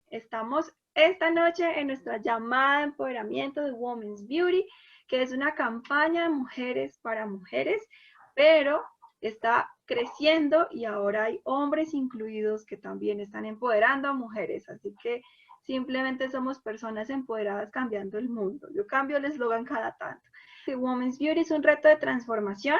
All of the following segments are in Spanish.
Estamos esta noche en nuestra llamada de empoderamiento de Women's Beauty, que es una campaña de mujeres para mujeres, pero está creciendo y ahora hay hombres incluidos que también están empoderando a mujeres. Así que simplemente somos personas empoderadas cambiando el mundo. Yo cambio el eslogan cada tanto. Women's Beauty es un reto de transformación.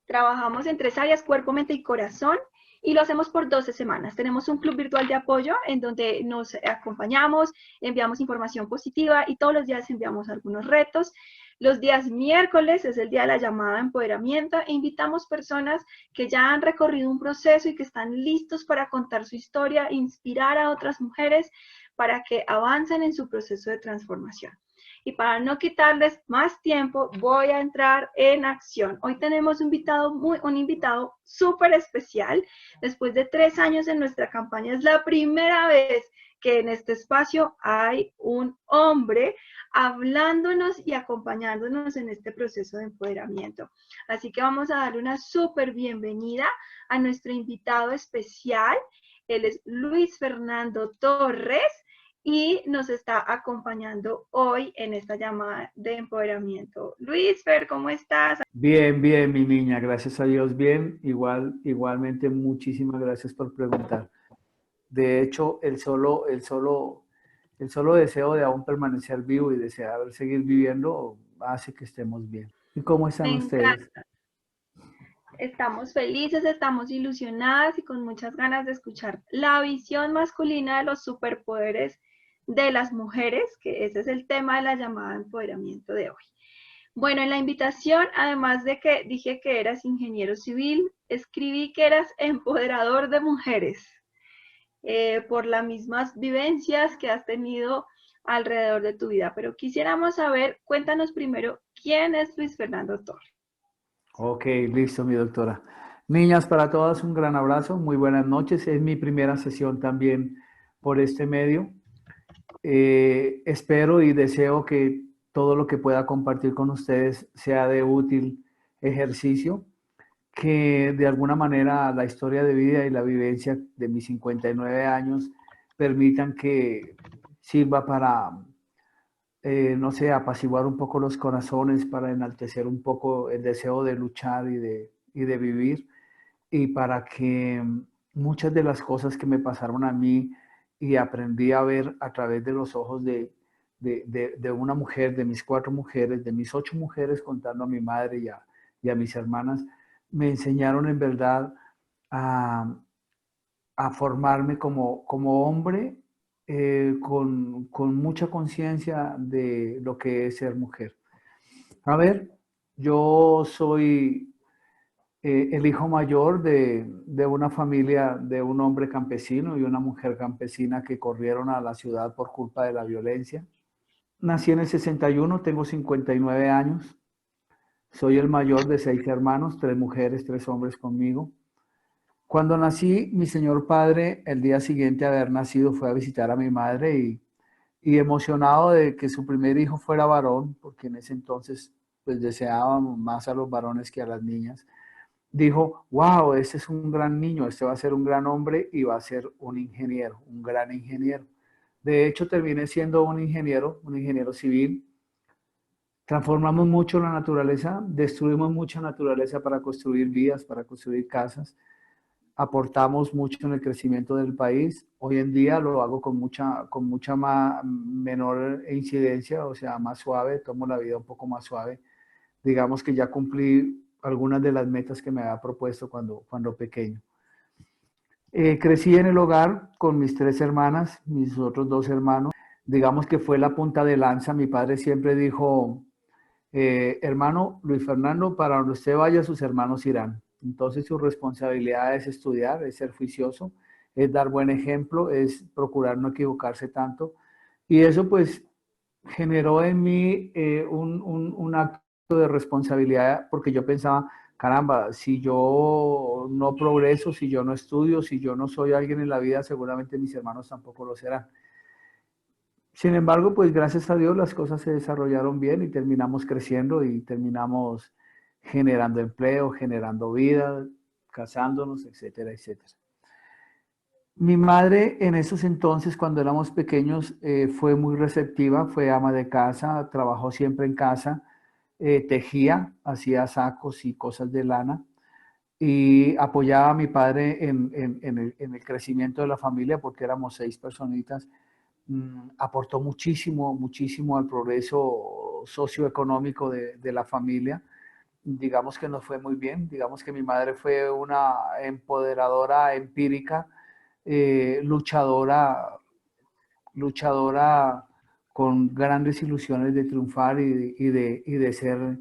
Trabajamos en 3 áreas: cuerpo, mente y corazón, y lo hacemos por 12 semanas. Tenemos un club virtual de apoyo en donde nos acompañamos, enviamos información positiva y todos los días enviamos algunos retos. Los días miércoles es el día de la llamada de empoderamiento e invitamos personas que ya han recorrido un proceso y que están listos para contar su historia, inspirar a otras mujeres para que avancen en su proceso de transformación. Y para no quitarles más tiempo, voy a entrar en acción. Hoy tenemos un invitado súper especial. Después de 3 años en nuestra campaña, es la primera vez que en este espacio hay un hombre hablándonos y acompañándonos en este proceso de empoderamiento. Así que vamos a dar una súper bienvenida a nuestro invitado especial. Él es Luis Fernando Torres y nos está acompañando hoy en esta llamada de empoderamiento. Luis Fer, ¿cómo estás? Bien, bien, mi niña, gracias a Dios, bien. Igualmente, muchísimas gracias por preguntar. De hecho, el solo deseo de aún permanecer vivo y desear seguir viviendo hace que estemos bien. ¿Y cómo están Me ustedes? encanta. Estamos felices, estamos ilusionadas y con muchas ganas de escuchar la visión masculina de los superpoderes de las mujeres, que ese es el tema de la llamada de empoderamiento de hoy. Bueno, en la invitación, además de que dije que eras ingeniero civil, escribí que eras empoderador de mujeres, por las mismas vivencias que has tenido alrededor de tu vida. Pero quisiéramos saber, cuéntanos primero, ¿quién es Luis Fernando Torres? Ok, listo, mi doctora. Niñas, para todas un gran abrazo, muy buenas noches. Es mi primera sesión también por este medio. Espero y deseo que todo lo que pueda compartir con ustedes sea de útil ejercicio, que de alguna manera la historia de vida y la vivencia de mis 59 años permitan que sirva para, no sé, apaciguar un poco los corazones, para enaltecer un poco el deseo de luchar y de vivir, y para que muchas de las cosas que me pasaron a mí y aprendí a ver a través de los ojos de una mujer, de mis 4 mujeres, de mis 8 mujeres, contando a mi madre y a mis hermanas, me enseñaron en verdad a, a formarme como hombre, con mucha conciencia de lo que es ser mujer. A ver, yo soy el hijo mayor de una familia de un hombre campesino y una mujer campesina que corrieron a la ciudad por culpa de la violencia. Nací en el 61, tengo 59 años. Soy el mayor de 6 hermanos, 3 mujeres, 3 hombres conmigo. Cuando nací, mi señor padre, el día siguiente a haber nacido, fue a visitar a mi madre y emocionado de que su primer hijo fuera varón, porque en ese entonces pues deseábamos más a los varones que a las niñas, dijo: wow, este es un gran niño, este va a ser un gran hombre y va a ser un ingeniero, un gran ingeniero. De hecho, terminé siendo un ingeniero civil. Transformamos mucho la naturaleza, destruimos mucha naturaleza para construir vías, para construir casas. Aportamos mucho en el crecimiento del país. Hoy en día lo hago con mucha menor incidencia, o sea, más suave, tomo la vida un poco más suave. Digamos que ya cumplí algunas de las metas que me había propuesto cuando pequeño. Crecí en el hogar con mis 3 hermanas, mis otros 2 hermanos. Digamos que fue la punta de lanza. Mi padre siempre dijo: hermano Luis Fernando, para donde usted vaya, sus hermanos irán. Entonces su responsabilidad es estudiar, es ser juicioso, es dar buen ejemplo, es procurar no equivocarse tanto. Y eso pues generó en mí un acto de responsabilidad, porque yo pensaba: caramba, si yo no progreso, si yo no estudio, si yo no soy alguien en la vida, seguramente mis hermanos tampoco lo serán. Sin embargo, pues gracias a Dios las cosas se desarrollaron bien y terminamos creciendo y terminamos generando empleo, generando vida, casándonos, etcétera, etcétera. Mi madre en esos entonces, cuando éramos pequeños, fue muy receptiva, fue ama de casa, trabajó siempre en casa, tejía, hacía sacos y cosas de lana y apoyaba a mi padre en el crecimiento de la familia porque éramos 6 personitas. Aportó muchísimo, muchísimo al progreso socioeconómico de la familia. Digamos que nos fue muy bien, digamos que mi madre fue una empoderadora empírica, luchadora, luchadora con grandes ilusiones de triunfar y de ser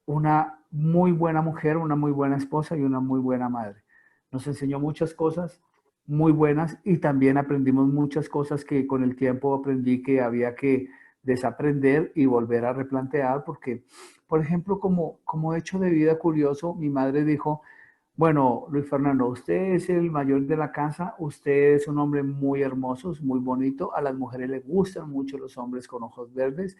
una muy buena mujer, una muy buena esposa y una muy buena madre. Nos enseñó muchas cosas muy buenas y también aprendimos muchas cosas que con el tiempo aprendí que había que desaprender y volver a replantear porque, por ejemplo, como hecho de vida curioso, mi madre dijo, bueno, Luis Fernando, usted es el mayor de la casa, usted es un hombre muy hermoso, es muy bonito, a las mujeres les gustan mucho los hombres con ojos verdes,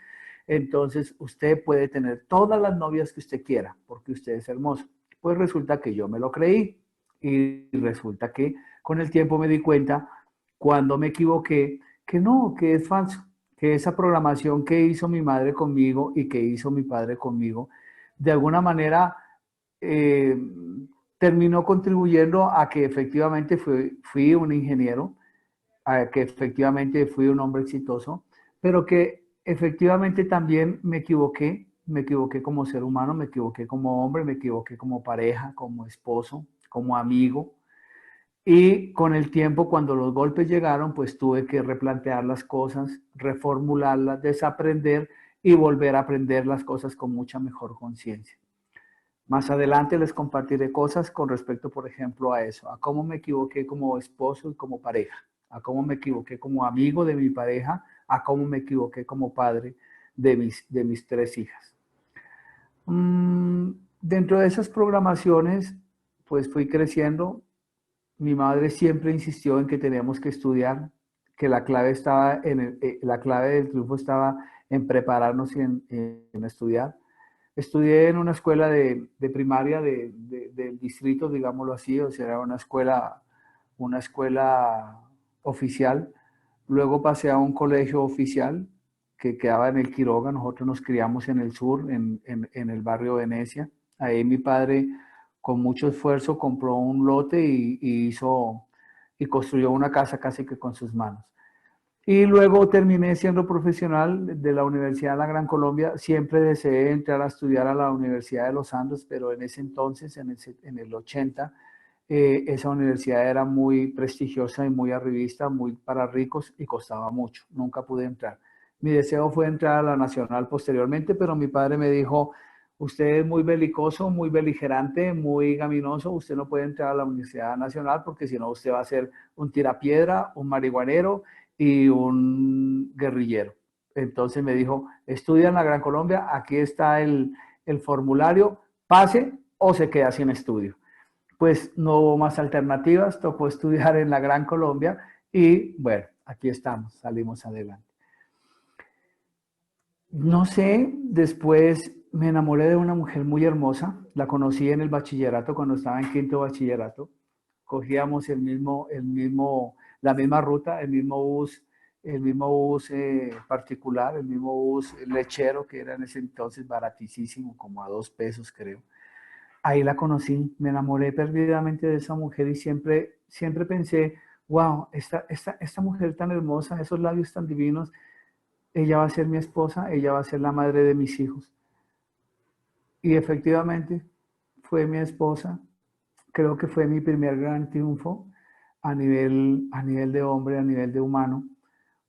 entonces usted puede tener todas las novias que usted quiera, porque usted es hermoso. Pues resulta que yo me lo creí y resulta que con el tiempo me di cuenta, cuando me equivoqué, que no, que es falso, que esa programación que hizo mi madre conmigo y que hizo mi padre conmigo, de alguna manera eh, terminó contribuyendo a que efectivamente fui un ingeniero, a que efectivamente fui un hombre exitoso, pero que efectivamente también me equivoqué como ser humano, me equivoqué como hombre, me equivoqué como pareja, como esposo, como amigo. Y con el tiempo, cuando los golpes llegaron, pues tuve que replantear las cosas, reformularlas, desaprender y volver a aprender las cosas con mucha mejor conciencia. Más adelante les compartiré cosas con respecto, por ejemplo, a eso, a cómo me equivoqué como esposo y como pareja, a cómo me equivoqué como amigo de mi pareja, a cómo me equivoqué como padre de mis 3 hijas. Dentro de esas programaciones, pues fui creciendo. Mi madre siempre insistió en que teníamos que estudiar, que la clave estaba la clave del triunfo estaba en prepararnos y en estudiar. Estudié en una escuela de primaria del distrito, digámoslo así, o sea, era una escuela oficial. Luego pasé a un colegio oficial que quedaba en el Quiroga. Nosotros nos criamos en el sur, en el barrio Venecia. Ahí mi padre, con mucho esfuerzo, compró un lote y construyó una casa casi que con sus manos. Y luego terminé siendo profesional de la Universidad de la Gran Colombia. Siempre deseé entrar a estudiar a la Universidad de los Andes, pero en ese entonces, en el 80, esa universidad era muy prestigiosa y muy arribista, muy para ricos y costaba mucho. Nunca pude entrar. Mi deseo fue entrar a la Nacional posteriormente, pero mi padre me dijo, usted es muy belicoso, muy beligerante, muy gaminoso, usted no puede entrar a la Universidad Nacional porque si no usted va a ser un tirapiedra, un marihuanero y un guerrillero. Entonces me dijo, estudia en la Gran Colombia, aquí está el formulario, pase o se queda sin estudio. Pues no hubo más alternativas, tocó estudiar en la Gran Colombia y bueno, aquí estamos, salimos adelante. No sé, después me enamoré de una mujer muy hermosa, la conocí en el bachillerato cuando estaba en quinto bachillerato, cogíamos la misma ruta, el mismo bus particular, el mismo bus lechero que era en ese entonces baratísimo, como a 2 pesos creo. Ahí la conocí, me enamoré perdidamente de esa mujer y siempre, siempre pensé, wow, esta mujer tan hermosa, esos labios tan divinos, ella va a ser mi esposa, ella va a ser la madre de mis hijos. Y efectivamente fue mi esposa, creo que fue mi primer gran triunfo a nivel de hombre, a nivel de humano,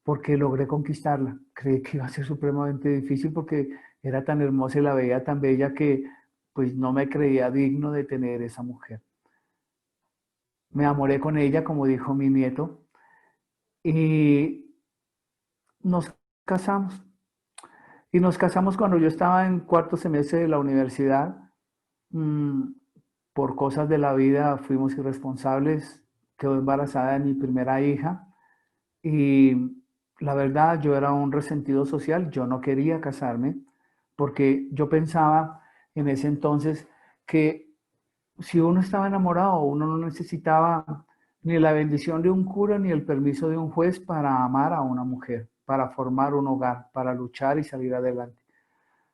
porque logré conquistarla. Creí que iba a ser supremamente difícil porque era tan hermosa y la veía tan bella que pues no me creía digno de tener esa mujer. Me enamoré con ella, como dijo mi nieto, y nos casamos. Y nos casamos cuando yo estaba en cuarto semestre de la universidad. Mm, por cosas de la vida fuimos irresponsables. Quedó embarazada de mi primera hija y la verdad yo era un resentido social. Yo no quería casarme porque yo pensaba en ese entonces que si uno estaba enamorado, uno no necesitaba ni la bendición de un cura, ni el permiso de un juez para amar a una mujer, para formar un hogar, para luchar y salir adelante.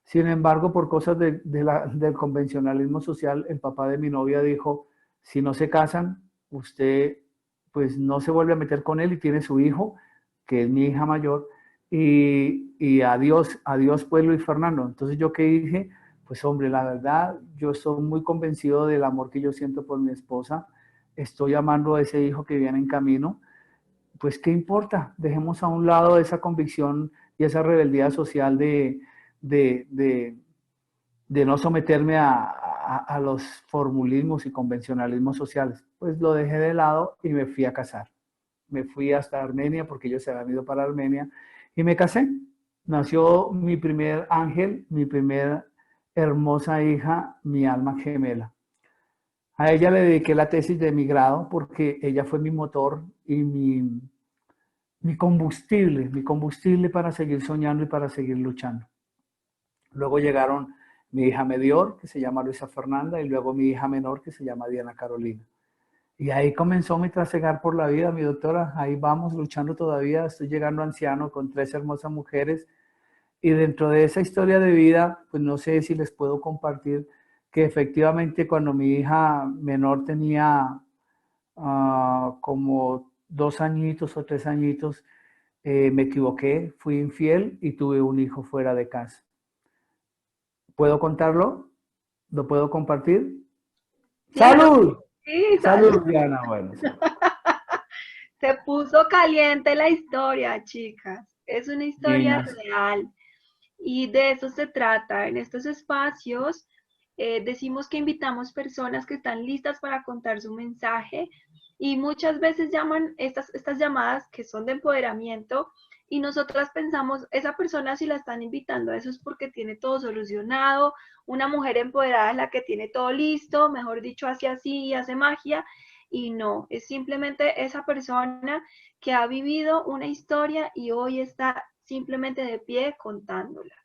Sin embargo, por cosas del convencionalismo social, el papá de mi novia dijo, si no se casan, usted pues no se vuelve a meter con él y tiene su hijo, que es mi hija mayor, y adiós, adiós pues Luis Fernando. Entonces yo qué dije, pues hombre, la verdad, yo estoy muy convencido del amor que yo siento por mi esposa, estoy amando a ese hijo que viene en camino, pues qué importa, dejemos a un lado esa convicción y esa rebeldía social de, de, de no someterme a los formulismos y convencionalismos sociales. Pues lo dejé de lado y me fui a casar. Me fui hasta Armenia porque ellos se habían ido para Armenia y me casé. Nació mi primer ángel, mi primera hermosa hija, mi alma gemela. A ella le dediqué la tesis de mi grado porque ella fue mi motor y mi combustible para seguir soñando y para seguir luchando. Luego llegaron mi hija mayor, que se llama Luisa Fernanda, y luego mi hija menor, que se llama Diana Carolina. Y ahí comenzó mi trasegar por la vida, mi doctora. Ahí vamos luchando todavía. Estoy llegando anciano con 3 hermosas mujeres. Y dentro de esa historia de vida, pues no sé si les puedo compartir que efectivamente cuando mi hija menor tenía como 2 añitos o 3 añitos, me equivoqué, fui infiel y tuve un hijo fuera de casa. ¿Puedo contarlo? ¿Lo puedo compartir? Claro, ¡Salud! sí, salud. ¡Salud, Diana! Bueno, salud. Se puso caliente la historia, chicas. Es una historia Niñas, real y de eso se trata. En estos espacios decimos que invitamos personas que están listas para contar su mensaje y muchas veces llaman estas llamadas que son de empoderamiento y nosotras pensamos, esa persona si la están invitando a eso es porque tiene todo solucionado, una mujer empoderada es la que tiene todo listo, mejor dicho, hace así y hace magia, y no, es simplemente esa persona que ha vivido una historia y hoy está simplemente de pie contándola.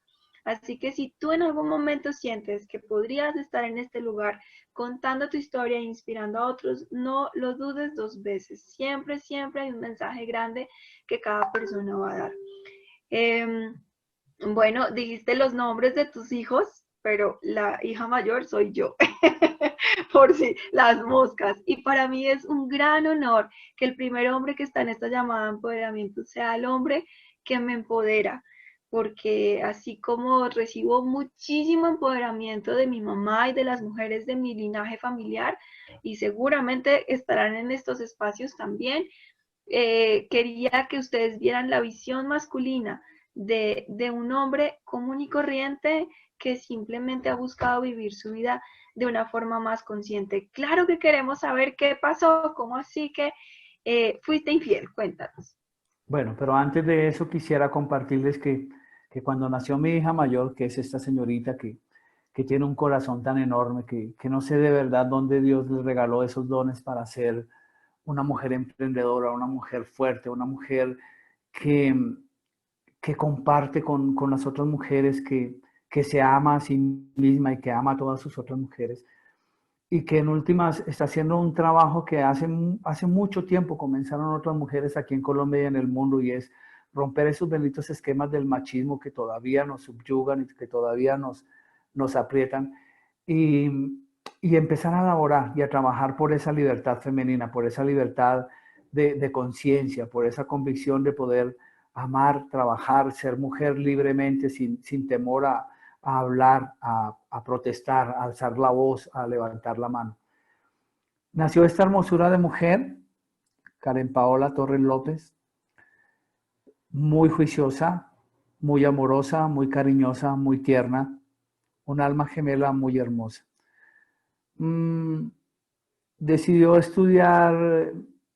Así que si tú en algún momento sientes que podrías estar en este lugar contando tu historia e inspirando a otros, no lo dudes 2 veces. Siempre, siempre hay un mensaje grande que cada persona va a dar. Eh, bueno, dijiste los nombres de tus hijos, pero la hija mayor soy yo, por si las moscas. Y para mí es un gran honor que el primer hombre que está en esta llamada de empoderamiento sea el hombre que me empodera, porque así como recibo muchísimo empoderamiento de mi mamá y de las mujeres de mi linaje familiar, y seguramente estarán en estos espacios también, quería que ustedes vieran la visión masculina de un hombre común y corriente que simplemente ha buscado vivir su vida de una forma más consciente. Claro que queremos saber qué pasó, cómo así que fuiste infiel, cuéntanos. bueno, pero antes de eso quisiera compartirles que cuando nació mi hija mayor, que es esta señorita que tiene un corazón tan enorme, que no sé de verdad dónde Dios le regaló esos dones para ser una mujer emprendedora, una mujer fuerte, una mujer que, que comparte con las otras mujeres, que se ama a sí misma y que ama a todas sus otras mujeres. Y que en últimas está haciendo un trabajo que hace mucho tiempo comenzaron otras mujeres aquí en Colombia y en el mundo, y es romper esos benditos esquemas del machismo que todavía nos subyugan y que todavía nos aprietan, y, y empezar a elaborar y a trabajar por esa libertad femenina, por esa libertad de conciencia, por esa convicción de poder amar, trabajar, ser mujer libremente, sin temor a hablar, a protestar, a alzar la voz, a levantar la mano. Nació esta hermosura de mujer, Karen Paola Torres López, muy juiciosa, muy amorosa, muy cariñosa, muy tierna, un alma gemela muy hermosa. Decidió estudiar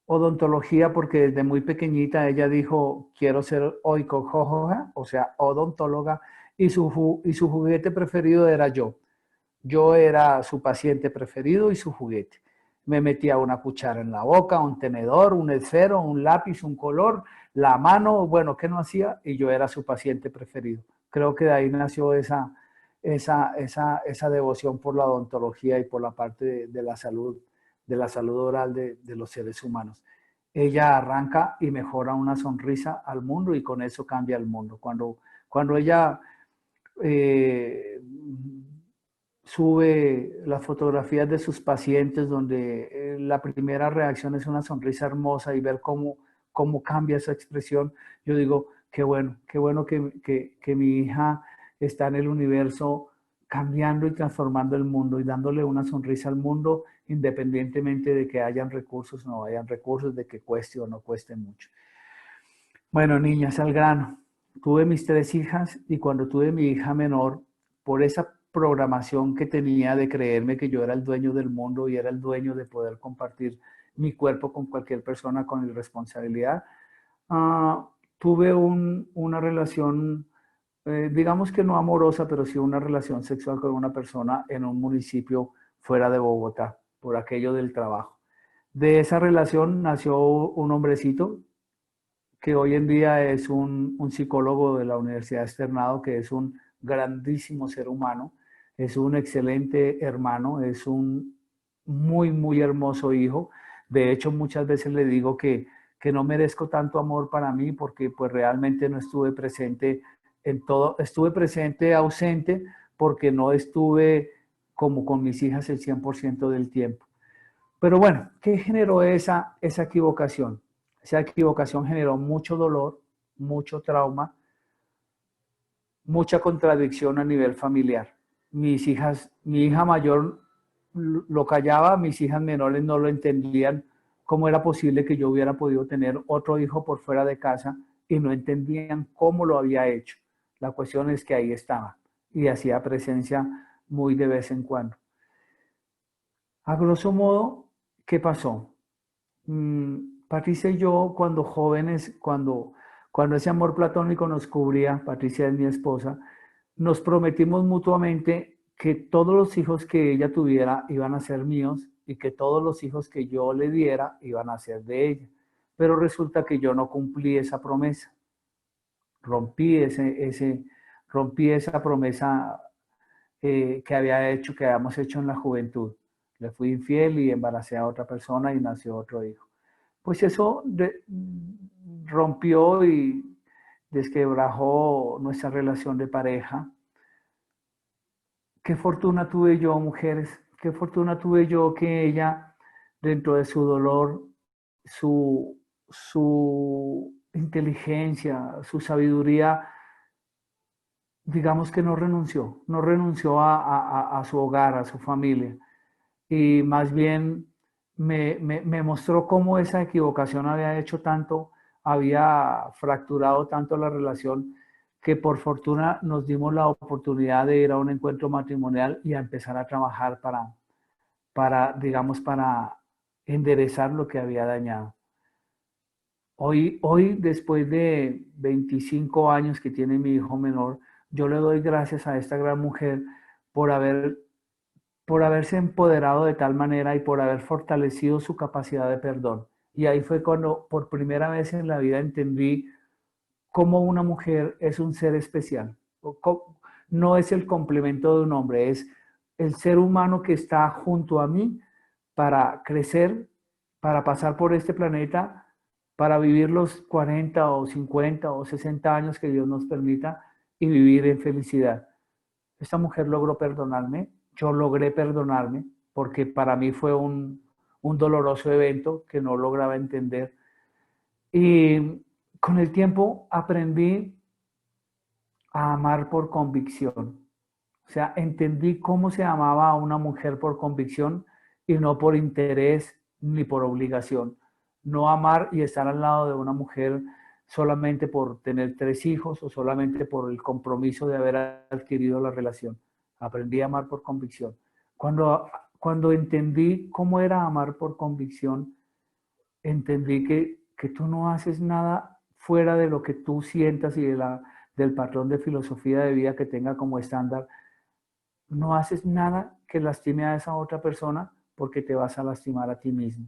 odontología porque desde muy pequeñita ella dijo, quiero ser oikojojoja, o sea, odontóloga, y su juguete preferido era yo. Yo era su paciente preferido y su juguete. Me metía una cuchara en la boca, un tenedor, un esfero, un lápiz, un color, la mano, bueno, ¿qué no hacía? Y yo era su paciente preferido. Creo que de ahí nació esa devoción por la odontología y por la parte de la salud de la salud oral de los seres humanos. Ella arranca y mejora una sonrisa al mundo y con eso cambia el mundo. Cuando ella sube las fotografías de sus pacientes donde la primera reacción es una sonrisa hermosa y ver cómo cambia esa expresión, yo digo, qué bueno que mi hija está en el universo cambiando y transformando el mundo y dándole una sonrisa al mundo independientemente de que hayan recursos o no hayan recursos, de que cueste o no cueste mucho. Bueno, niñas, al grano. Tuve mis 3 hijas y cuando tuve mi hija menor, por esa programación que tenía de creerme que yo era el dueño del mundo y era el dueño de poder compartir mi cuerpo con cualquier persona con irresponsabilidad, tuve una relación, digamos que no amorosa, pero sí una relación sexual con una persona en un municipio fuera de Bogotá, por aquello del trabajo. De esa relación nació un hombrecito que hoy en día es un psicólogo de la Universidad Externado, que es un grandísimo ser humano, es un excelente hermano, es un muy hermoso hijo. De hecho, muchas veces le digo que no merezco tanto amor para mí porque pues realmente no estuve presente en todo, estuve presente ausente porque no estuve como con mis hijas el 100% del tiempo. Pero bueno, ¿qué generó esa equivocación? Esa equivocación generó mucho dolor, mucho trauma, mucha contradicción a nivel familiar. Mi hija mayor lo callaba, mis hijas menores no lo entendían, cómo era posible que yo hubiera podido tener otro hijo por fuera de casa y no entendían cómo lo había hecho. La cuestión es que ahí estaba y hacía presencia muy de vez en cuando. A grosso modo, ¿qué pasó? Patricia y yo, cuando jóvenes, cuando ese amor platónico nos cubría, Patricia es mi esposa, nos prometimos mutuamente que todos los hijos que ella tuviera iban a ser míos y que todos los hijos que yo le diera iban a ser de ella. Pero resulta que yo no cumplí esa promesa. Rompí esa promesa que habíamos hecho en la juventud. Le fui infiel y embaracé a otra persona y nació otro hijo. Pues eso rompió y desquebrajó nuestra relación de pareja. Qué fortuna tuve yo, mujeres, qué fortuna tuve yo que ella, dentro de su dolor, su inteligencia, su sabiduría, digamos que no renunció a su hogar, a su familia, y más bien me mostró cómo esa equivocación había hecho tanto, había fracturado tanto la relación, que por fortuna nos dimos la oportunidad de ir a un encuentro matrimonial y a empezar a trabajar digamos, para enderezar lo que había dañado. Hoy, después de 25 años que tiene mi hijo menor, yo le doy gracias a esta gran mujer por haberse empoderado de tal manera y por haber fortalecido su capacidad de perdón. Y ahí fue cuando por primera vez en la vida entendí cómo una mujer es un ser especial. No es el complemento de un hombre, es el ser humano que está junto a mí para crecer, para pasar por este planeta, para vivir los 40 o 50 o 60 años que Dios nos permita y vivir en felicidad. Esta mujer logró perdonarme, yo logré perdonarme, porque para mí fue un doloroso evento que no lograba entender. Y con el tiempo aprendí a amar por convicción. O sea, entendí cómo se amaba a una mujer por convicción y no por interés ni por obligación. No amar y estar al lado de una mujer solamente por tener 3 hijos o solamente por el compromiso de haber adquirido la relación. Aprendí a amar por convicción. Cuando entendí cómo era amar por convicción, entendí que tú no haces nada fuera de lo que tú sientas y del patrón de filosofía de vida que tenga como estándar. No haces nada que lastime a esa otra persona porque te vas a lastimar a ti mismo.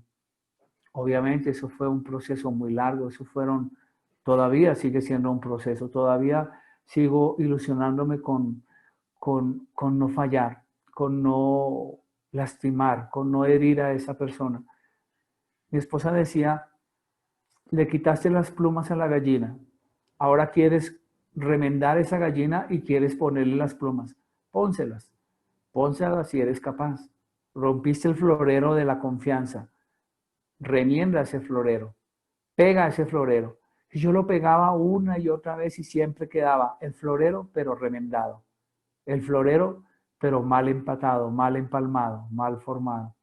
Obviamente eso fue un proceso muy largo, todavía sigue siendo un proceso, todavía sigo ilusionándome con no fallar, con no lastimar, con no herir a esa persona. Mi esposa decía, le quitaste las plumas a la gallina, ahora quieres remendar esa gallina y quieres ponerle las plumas. Pónselas, pónselas si eres capaz. Rompiste el florero de la confianza, remienda ese florero, pega ese florero. Y yo lo pegaba una y otra vez y siempre quedaba el florero, pero remendado. El florero, pero mal empatado, mal empalmado, mal formado.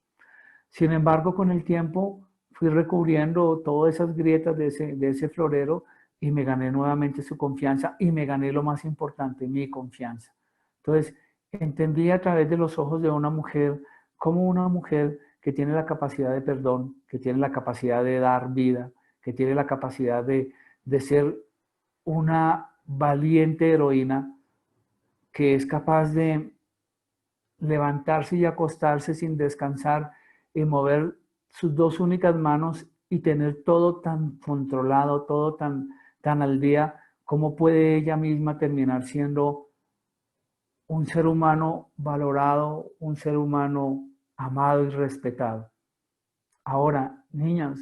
Sin embargo, con el tiempo fui recubriendo todas esas grietas de ese florero y me gané nuevamente su confianza y me gané lo más importante, mi confianza. Entonces, entendí a través de los ojos de una mujer, como una mujer que tiene la capacidad de perdón, que tiene la capacidad de dar vida, que tiene la capacidad de ser una valiente heroína, que es capaz de levantarse y acostarse sin descansar y mover sus dos únicas manos y tener todo tan controlado, todo tan al día, ¿cómo puede ella misma terminar siendo un ser humano valorado, un ser humano amado y respetado? Ahora, niñas,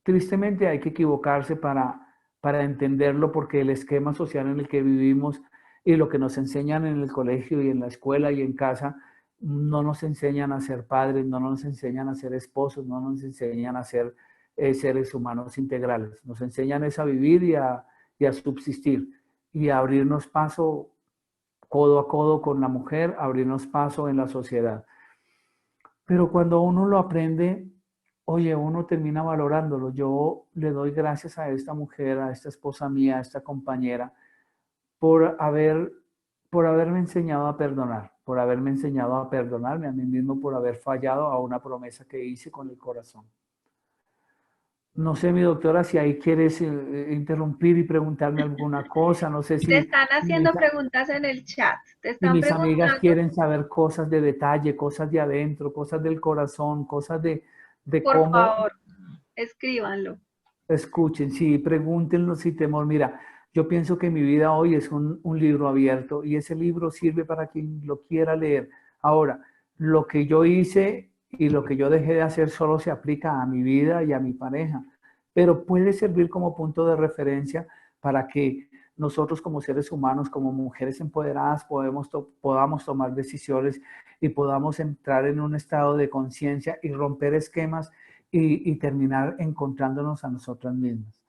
tristemente hay que equivocarse para entenderlo, porque el esquema social en el que vivimos y lo que nos enseñan en el colegio y en la escuela y en casa, no nos enseñan a ser padres, no nos enseñan a ser esposos, no nos enseñan a ser seres humanos integrales. Nos enseñan es a vivir y a subsistir y a abrirnos paso codo a codo con la mujer, abrirnos paso en la sociedad. Pero cuando uno lo aprende, oye, uno termina valorándolo. Yo le doy gracias a esta mujer, a esta esposa mía, a esta compañera, por haber, por haberme enseñado a perdonar, por haberme enseñado a perdonarme a mí mismo, por haber fallado a una promesa que hice con el corazón. No sé, mi doctora, si ahí quieres interrumpir y preguntarme alguna cosa. No sé Te si están haciendo preguntas en el chat. Te y están mis amigas preguntando, quieren saber cosas de detalle, cosas de adentro, cosas del corazón, cosas de por cómo. favor, escríbanlo. Escuchen, sí, pregúntenlo sin temor. Mira, yo pienso que mi vida hoy es un libro abierto y ese libro sirve para quien lo quiera leer. Ahora, lo que yo hice y lo que yo dejé de hacer solo se aplica a mi vida y a mi pareja, pero puede servir como punto de referencia para que nosotros como seres humanos, como mujeres empoderadas, podamos tomar decisiones y podamos entrar en un estado de conciencia y romper esquemas y terminar encontrándonos a nosotras mismas.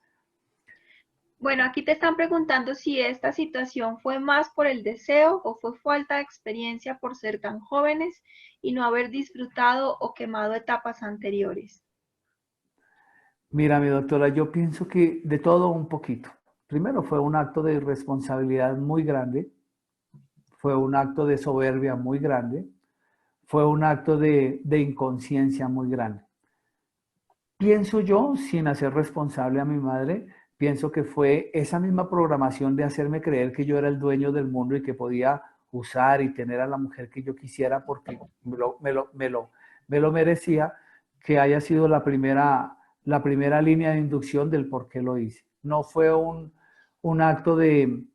Bueno, aquí te están preguntando si esta situación fue más por el deseo o fue falta de experiencia por ser tan jóvenes y no haber disfrutado o quemado etapas anteriores. Mira, mi doctora, yo pienso que de todo un poquito. Primero fue un acto de irresponsabilidad muy grande, fue un acto de soberbia muy grande, fue un acto de inconsciencia muy grande. Pienso yo, sin hacer responsable a mi madre, pienso que fue esa misma programación de hacerme creer que yo era el dueño del mundo y que podía usar y tener a la mujer que yo quisiera porque me lo merecía, que haya sido la primera línea de inducción del por qué lo hice. No fue un acto de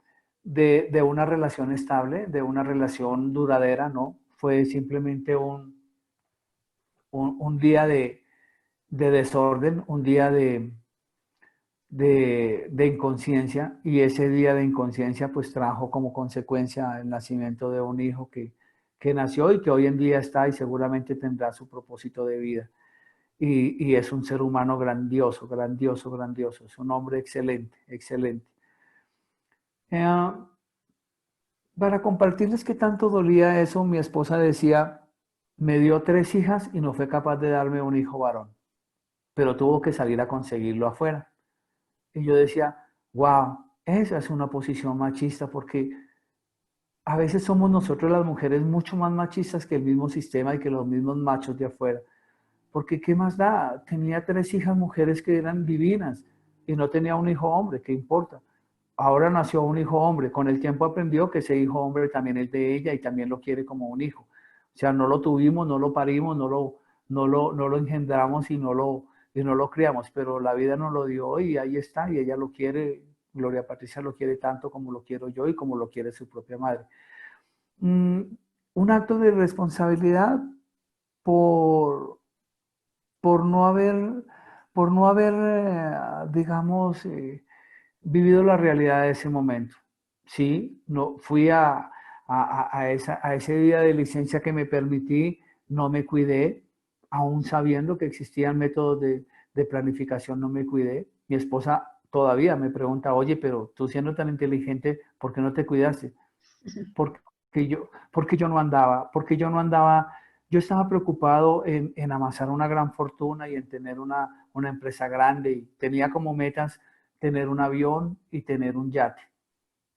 una relación estable, de una relación duradera, no. Fue simplemente un día de desorden, un día de inconsciencia, y ese día de inconsciencia pues trajo como consecuencia el nacimiento de un hijo que nació y que hoy en día está y seguramente tendrá su propósito de vida. Y es un ser humano grandioso, grandioso, grandioso, es un hombre excelente, excelente. Eh, para compartirles qué tanto dolía eso, mi esposa decía, me dio 3 hijas y no fue capaz de darme un hijo varón, pero tuvo que salir a conseguirlo afuera. Y yo decía, wow, esa es una posición machista porque a veces somos nosotros las mujeres mucho más machistas que el mismo sistema y que los mismos machos de afuera. Porque ¿qué más da? Tenía 3 hijas mujeres que eran divinas y no tenía un hijo hombre, ¿qué importa? Ahora nació un hijo hombre, con el tiempo aprendió que ese hijo hombre también es de ella y también lo quiere como un hijo. O sea, no lo tuvimos, no lo parimos, no lo engendramos y no lo criamos, pero la vida nos lo dio y ahí está, y ella lo quiere, Gloria Patricia lo quiere tanto como lo quiero yo y como lo quiere su propia madre. Un acto de responsabilidad, por, por no haber, por no haber, digamos, vivido la realidad de ese momento. Sí, no, fui a ese día de licencia que me permití, no me cuidé, aún sabiendo que existían métodos de planificación, no me cuidé. Mi esposa todavía me pregunta, oye, pero tú siendo tan inteligente, ¿por qué no te cuidaste? Porque yo no andaba, yo estaba preocupado en amasar una gran fortuna y en tener una empresa grande y tenía como metas tener un avión y tener un yate.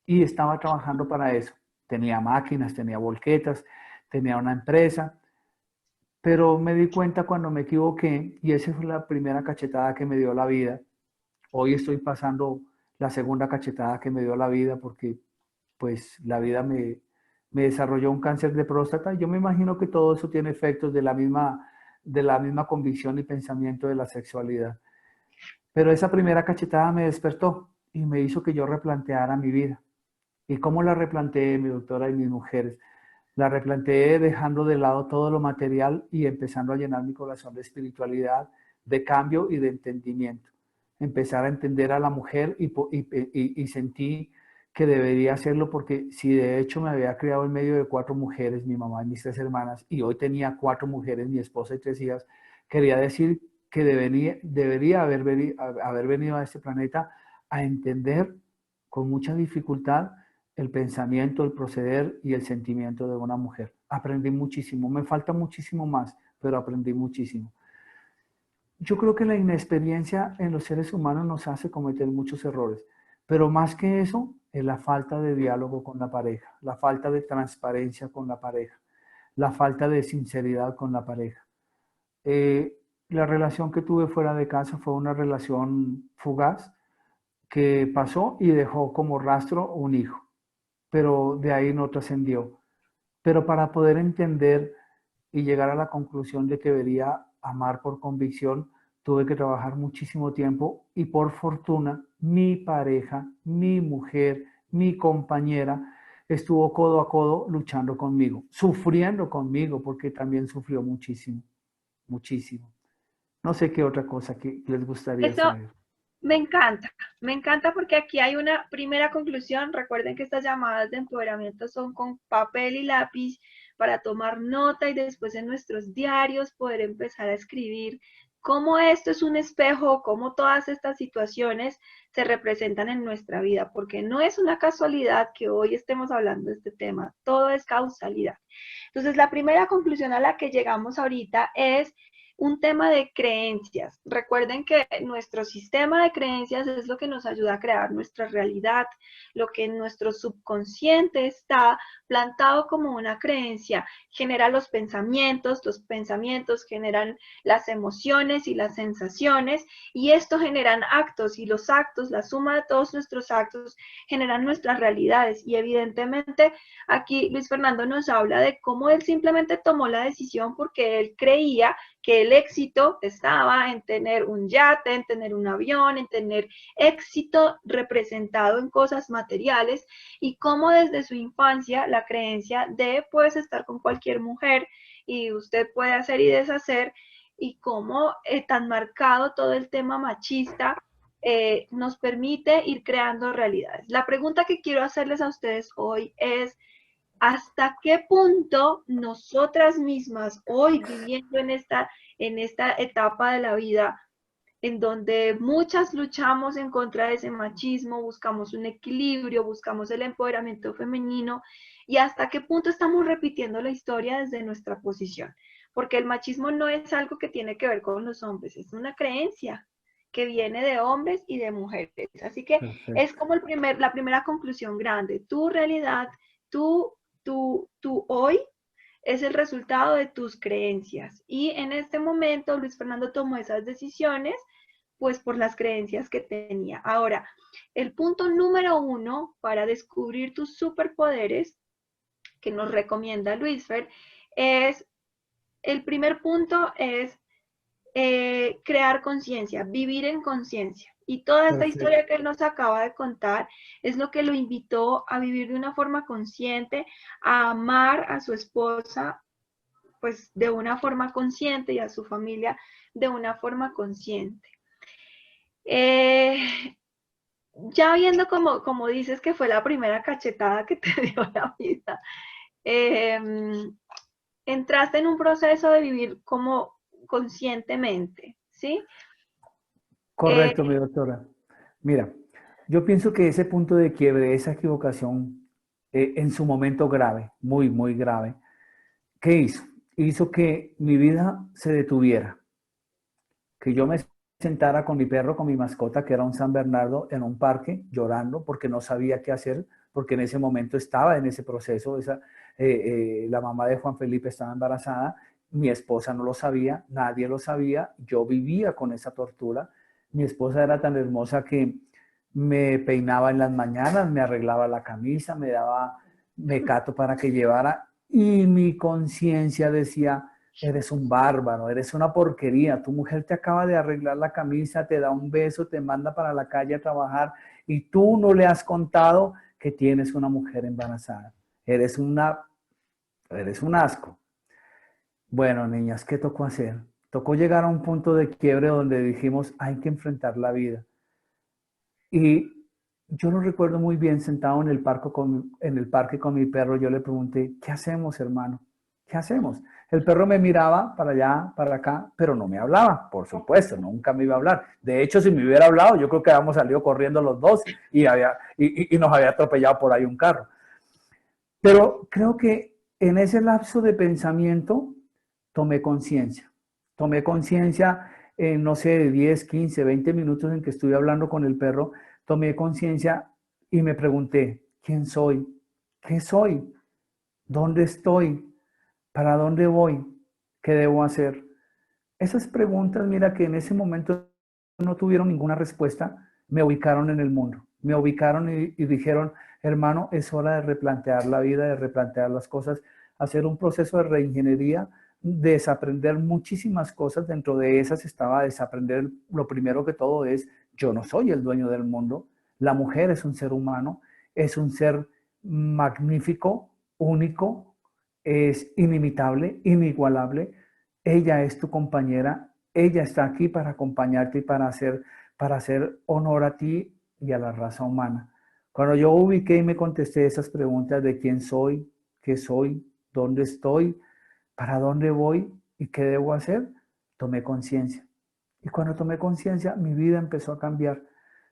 Y estaba trabajando para eso. Tenía máquinas, tenía volquetas, tenía una empresa, pero me di cuenta cuando me equivoqué y esa fue la primera cachetada que me dio la vida. Hoy estoy pasando la segunda cachetada que me dio la vida porque pues la vida me desarrolló un cáncer de próstata. Yo me imagino que todo eso tiene efectos de la misma convicción y pensamiento de la sexualidad. Pero esa primera cachetada me despertó y me hizo que yo replanteara mi vida. ¿Y cómo la replanteé, mi doctora y mis mujeres? La replanteé dejando de lado todo lo material y empezando a llenar mi corazón de espiritualidad, de cambio y de entendimiento. Empezar a entender a la mujer y sentí que debería hacerlo porque si de hecho me había criado en medio de 4 mujeres, mi mamá y mis 3 hermanas, y hoy tenía 4 mujeres, mi esposa y 3 hijas, quería decir que debería haber venido a este planeta a entender con mucha dificultad el pensamiento, el proceder y el sentimiento de una mujer. Aprendí muchísimo, me falta muchísimo más, pero aprendí muchísimo. Yo creo que la inexperiencia en los seres humanos nos hace cometer muchos errores, pero más que eso es la falta de diálogo con la pareja, la falta de transparencia con la pareja, la falta de sinceridad con la pareja. Eh, la relación que tuve fuera de casa fue una relación fugaz que pasó y dejó como rastro un hijo, pero de ahí no trascendió. Pero para poder entender y llegar a la conclusión de que debería amar por convicción, tuve que trabajar muchísimo tiempo y por fortuna mi pareja, mi mujer, mi compañera estuvo codo a codo luchando conmigo, sufriendo conmigo porque también sufrió muchísimo, muchísimo. No sé qué otra cosa que les gustaría Eso saber. me encanta porque aquí hay una primera conclusión. Recuerden que estas llamadas de empoderamiento son con papel y lápiz para tomar nota y después en nuestros diarios poder empezar a escribir cómo esto es un espejo, cómo todas estas situaciones se representan en nuestra vida, porque no es una casualidad que hoy estemos hablando de este tema, todo es causalidad. Entonces, la primera conclusión a la que llegamos ahorita es un tema de creencias. Recuerden que nuestro sistema de creencias es lo que nos ayuda a crear nuestra realidad, lo que en nuestro subconsciente está plantado como una creencia, genera los pensamientos generan las emociones y las sensaciones, y esto generan actos, y los actos, la suma de todos nuestros actos, generan nuestras realidades. Y evidentemente aquí Luis Fernando nos habla de cómo él simplemente tomó la decisión porque él creía que el éxito estaba en tener un yate, en tener un avión, en tener éxito representado en cosas materiales, y cómo desde su infancia la creencia de puedes estar con cualquier mujer y usted puede hacer y deshacer, y cómo tan marcado todo el tema machista nos permite ir creando realidades. La pregunta que quiero hacerles a ustedes hoy es: ¿hasta qué punto nosotras mismas hoy viviendo en esta etapa de la vida en donde muchas luchamos en contra de ese machismo, buscamos un equilibrio, buscamos el empoderamiento femenino, y hasta qué punto estamos repitiendo la historia desde nuestra posición? Porque el machismo no es algo que tiene que ver con los hombres, es una creencia que viene de hombres y de mujeres. Así que es Perfecto. como la primera conclusión grande. Tu realidad, tu hoy es el resultado de tus creencias. Y en este momento Luis Fernando tomó esas decisiones pues por las creencias que tenía. Ahora, el punto número 1 para descubrir tus superpoderes que nos recomienda Luis Fer es, el primer punto es crear conciencia, vivir en conciencia. Y toda esta Perfecto. historia que él nos acaba de contar es lo que lo invitó a vivir de una forma consciente, a amar a su esposa pues de una forma consciente y a su familia de una forma consciente. Ya viendo como dices que fue la primera cachetada que te dio la vida, entraste en un proceso de vivir como conscientemente, ¿sí? Correcto, mi doctora. Mira, yo pienso que ese punto de quiebre, esa equivocación, en su momento grave, muy, muy grave, ¿qué hizo? Hizo que mi vida se detuviera, que yo me sentara con mi perro, con mi mascota, que era un San Bernardo, en un parque llorando porque no sabía qué hacer, porque en ese momento estaba en ese proceso. La mamá de Juan Felipe estaba embarazada, mi esposa no lo sabía, nadie lo sabía, yo vivía con esa tortura. Mi esposa era tan hermosa que me peinaba en las mañanas, me arreglaba la camisa, me daba mecato para que llevara, y mi conciencia decía: eres un bárbaro, eres una porquería. Tu mujer te acaba de arreglar la camisa, te da un beso, te manda para la calle a trabajar y tú no le has contado que tienes una mujer embarazada. Eres un asco. Bueno, niñas, ¿qué tocó hacer? Tocó llegar a un punto de quiebre donde dijimos: hay que enfrentar la vida. Y yo lo recuerdo muy bien, sentado en en el parque con mi perro. Yo le pregunté: ¿qué hacemos, hermano? ¿Qué hacemos? El perro me miraba para allá, para acá, pero no me hablaba, por supuesto, nunca me iba a hablar. De hecho, si me hubiera hablado, yo creo que habíamos salido corriendo los dos y nos había atropellado por ahí un carro. Pero creo que en ese lapso de pensamiento tomé conciencia. Tomé conciencia en, no sé, de 10, 15, 20 minutos en que estuve hablando con el perro. Tomé conciencia y me pregunté: ¿quién soy? ¿Qué soy? ¿Dónde estoy? ¿Para dónde voy? ¿Qué debo hacer? Esas preguntas, mira, que en ese momento no tuvieron ninguna respuesta, me ubicaron en el mundo. Me ubicaron y dijeron: hermano, es hora de replantear la vida, de replantear las cosas, hacer un proceso de reingeniería, desaprender muchísimas cosas. Dentro de esas estaba desaprender, lo primero que todo es: yo no soy el dueño del mundo. La mujer es un ser humano, es un ser magnífico, único, es inimitable, inigualable. Ella es tu compañera, ella está aquí para acompañarte y para hacer honor a ti y a la raza humana. Cuando yo ubiqué y me contesté esas preguntas de quién soy, qué soy, dónde estoy, para dónde voy y qué debo hacer, tomé conciencia. Y cuando tomé conciencia, mi vida empezó a cambiar.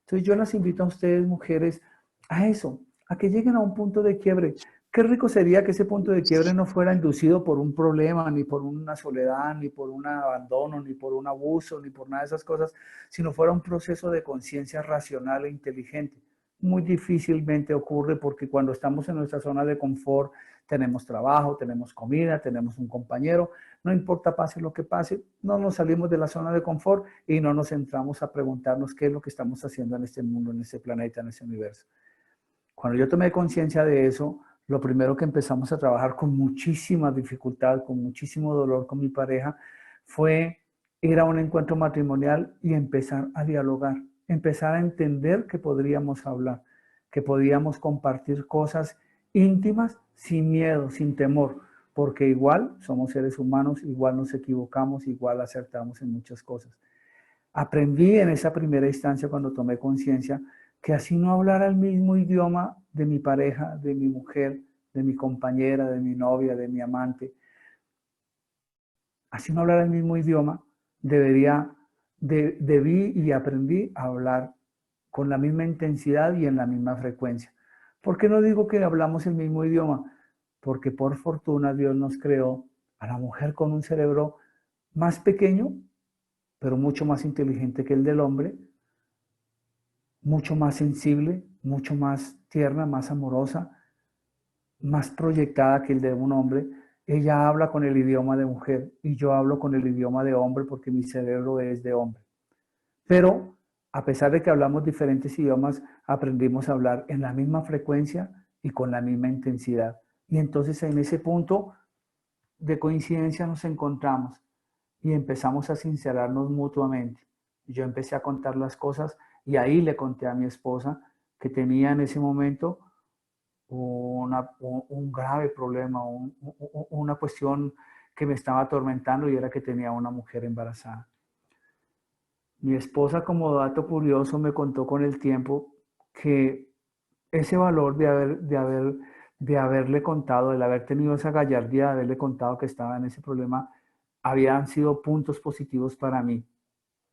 Entonces yo las invito a ustedes, mujeres, a eso, a que lleguen a un punto de quiebre. Qué rico sería que ese punto de quiebre no fuera inducido por un problema, ni por una soledad, ni por un abandono, ni por un abuso, ni por nada de esas cosas, sino fuera un proceso de conciencia racional e inteligente. Muy difícilmente ocurre, porque cuando estamos en nuestra zona de confort, tenemos trabajo, tenemos comida, tenemos un compañero, no importa pase lo que pase, no nos salimos de la zona de confort y no nos centramos a preguntarnos qué es lo que estamos haciendo en este mundo, en este planeta, en este universo. Cuando yo tomé conciencia de eso, lo primero que empezamos a trabajar con muchísima dificultad, con muchísimo dolor con mi pareja, fue ir a un encuentro matrimonial y empezar a dialogar, empezar a entender que podríamos hablar, que podíamos compartir cosas íntimas sin miedo, sin temor, porque igual somos seres humanos, igual nos equivocamos, igual acertamos en muchas cosas. Aprendí en esa primera instancia, cuando tomé conciencia, que así no hablara el mismo idioma de mi pareja, de mi mujer, de mi compañera, de mi novia, de mi amante, así no hablara el mismo idioma, debí y aprendí a hablar con la misma intensidad y en la misma frecuencia. ¿Por qué no digo que hablamos el mismo idioma? Porque por fortuna Dios nos creó a la mujer con un cerebro más pequeño, pero mucho más inteligente que el del hombre, mucho más sensible, mucho más tierna, más amorosa, más proyectada que el de un hombre. Ella habla con el idioma de mujer y yo hablo con el idioma de hombre, porque mi cerebro es de hombre. Pero a pesar de que hablamos diferentes idiomas, aprendimos a hablar en la misma frecuencia y con la misma intensidad. Y entonces en ese punto de coincidencia nos encontramos y empezamos a sincerarnos mutuamente. Yo empecé a contar las cosas y ahí le conté a mi esposa que tenía en ese momento un grave problema, una cuestión que me estaba atormentando y era que tenía una mujer embarazada. Mi esposa, como dato curioso, me contó con el tiempo que ese valor de haberle contado, de haber tenido esa gallardía, de haberle contado que estaba en ese problema, habían sido puntos positivos para mí.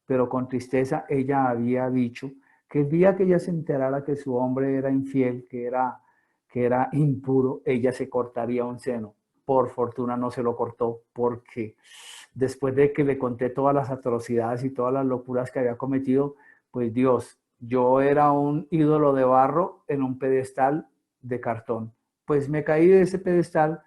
Pero con tristeza ella había dicho que el día que ella se enterara que su hombre era infiel, que era impuro, ella se cortaría un seno. Por fortuna no se lo cortó, porque después de que le conté todas las atrocidades y todas las locuras que había cometido, pues Dios, yo era un ídolo de barro en un pedestal de cartón. Pues me caí de ese pedestal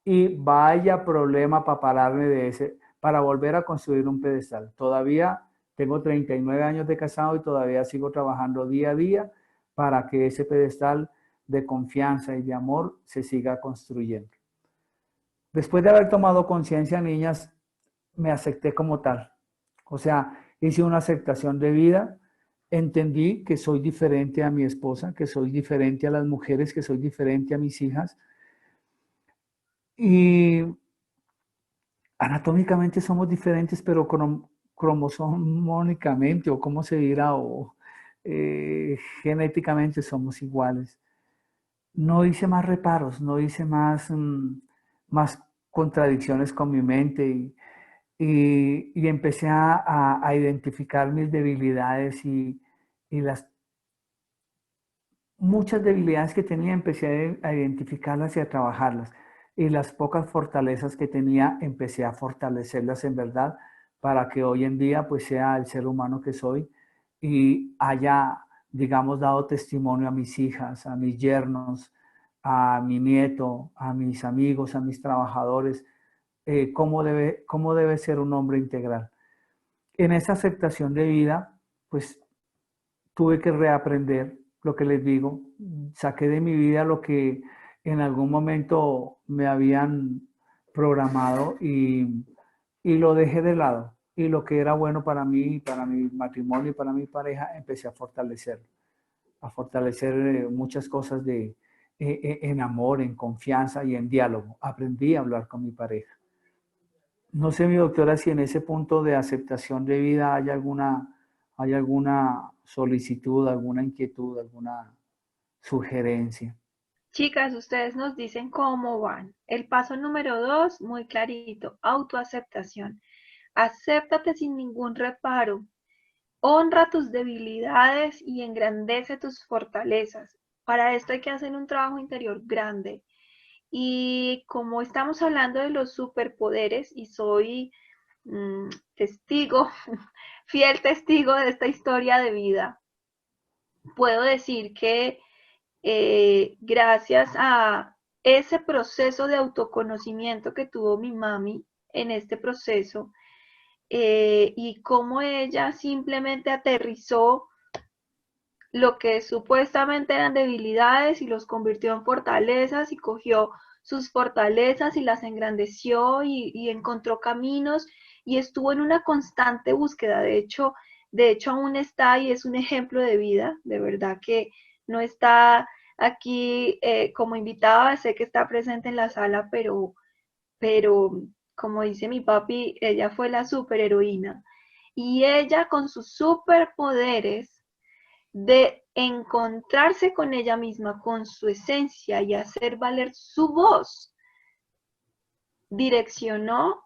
y vaya problema para pararme de ese, para volver a construir un pedestal. Todavía tengo 39 años de casado y todavía sigo trabajando día a día para que ese pedestal de confianza y de amor se siga construyendo. Después de haber tomado conciencia, niñas, me acepté como tal. O sea, hice una aceptación de vida, entendí que soy diferente a mi esposa, que soy diferente a las mujeres, que soy diferente a mis hijas. Y anatómicamente somos diferentes, pero cromosómicamente, o cómo se dirá, o genéticamente somos iguales. No hice más reparos, no hice más contradicciones con mi mente y empecé a identificar mis debilidades y las muchas debilidades que tenía, empecé a identificarlas y a trabajarlas. Y las pocas fortalezas que tenía, empecé a fortalecerlas en verdad para que hoy en día pues sea el ser humano que soy y haya, digamos, dado testimonio a mis hijas, a mis yernos, a mi nieto, a mis amigos, a mis trabajadores, cómo debe ser un hombre integral. En esa aceptación de vida, pues tuve que reaprender lo que les digo. Saqué de mi vida lo que en algún momento me habían programado y lo dejé de lado. Y lo que era bueno para mí, para mi matrimonio y para mi pareja, empecé a fortalecer muchas cosas en amor, en confianza y en diálogo. Aprendí a hablar con mi pareja. No sé, mi doctora, si en ese punto de aceptación de vida hay alguna solicitud, alguna inquietud, alguna sugerencia. Chicas, ustedes nos dicen cómo van. El paso número 2, muy clarito, autoaceptación. Acéptate sin ningún reparo. Honra tus debilidades y engrandece tus fortalezas. Para esto hay que hacer un trabajo interior grande. Y como estamos hablando de los superpoderes y soy testigo, fiel testigo de esta historia de vida, puedo decir que gracias a ese proceso de autoconocimiento que tuvo mi mami en este proceso y cómo ella simplemente aterrizó lo que supuestamente eran debilidades y los convirtió en fortalezas y cogió sus fortalezas y las engrandeció y encontró caminos y estuvo en una constante búsqueda. De hecho aún está y es un ejemplo de vida, de verdad que no está aquí como invitada, sé que está presente en la sala, pero como dice mi papi, ella fue la superheroína. Y ella con sus superpoderes de encontrarse con ella misma, con su esencia y hacer valer su voz, direccionó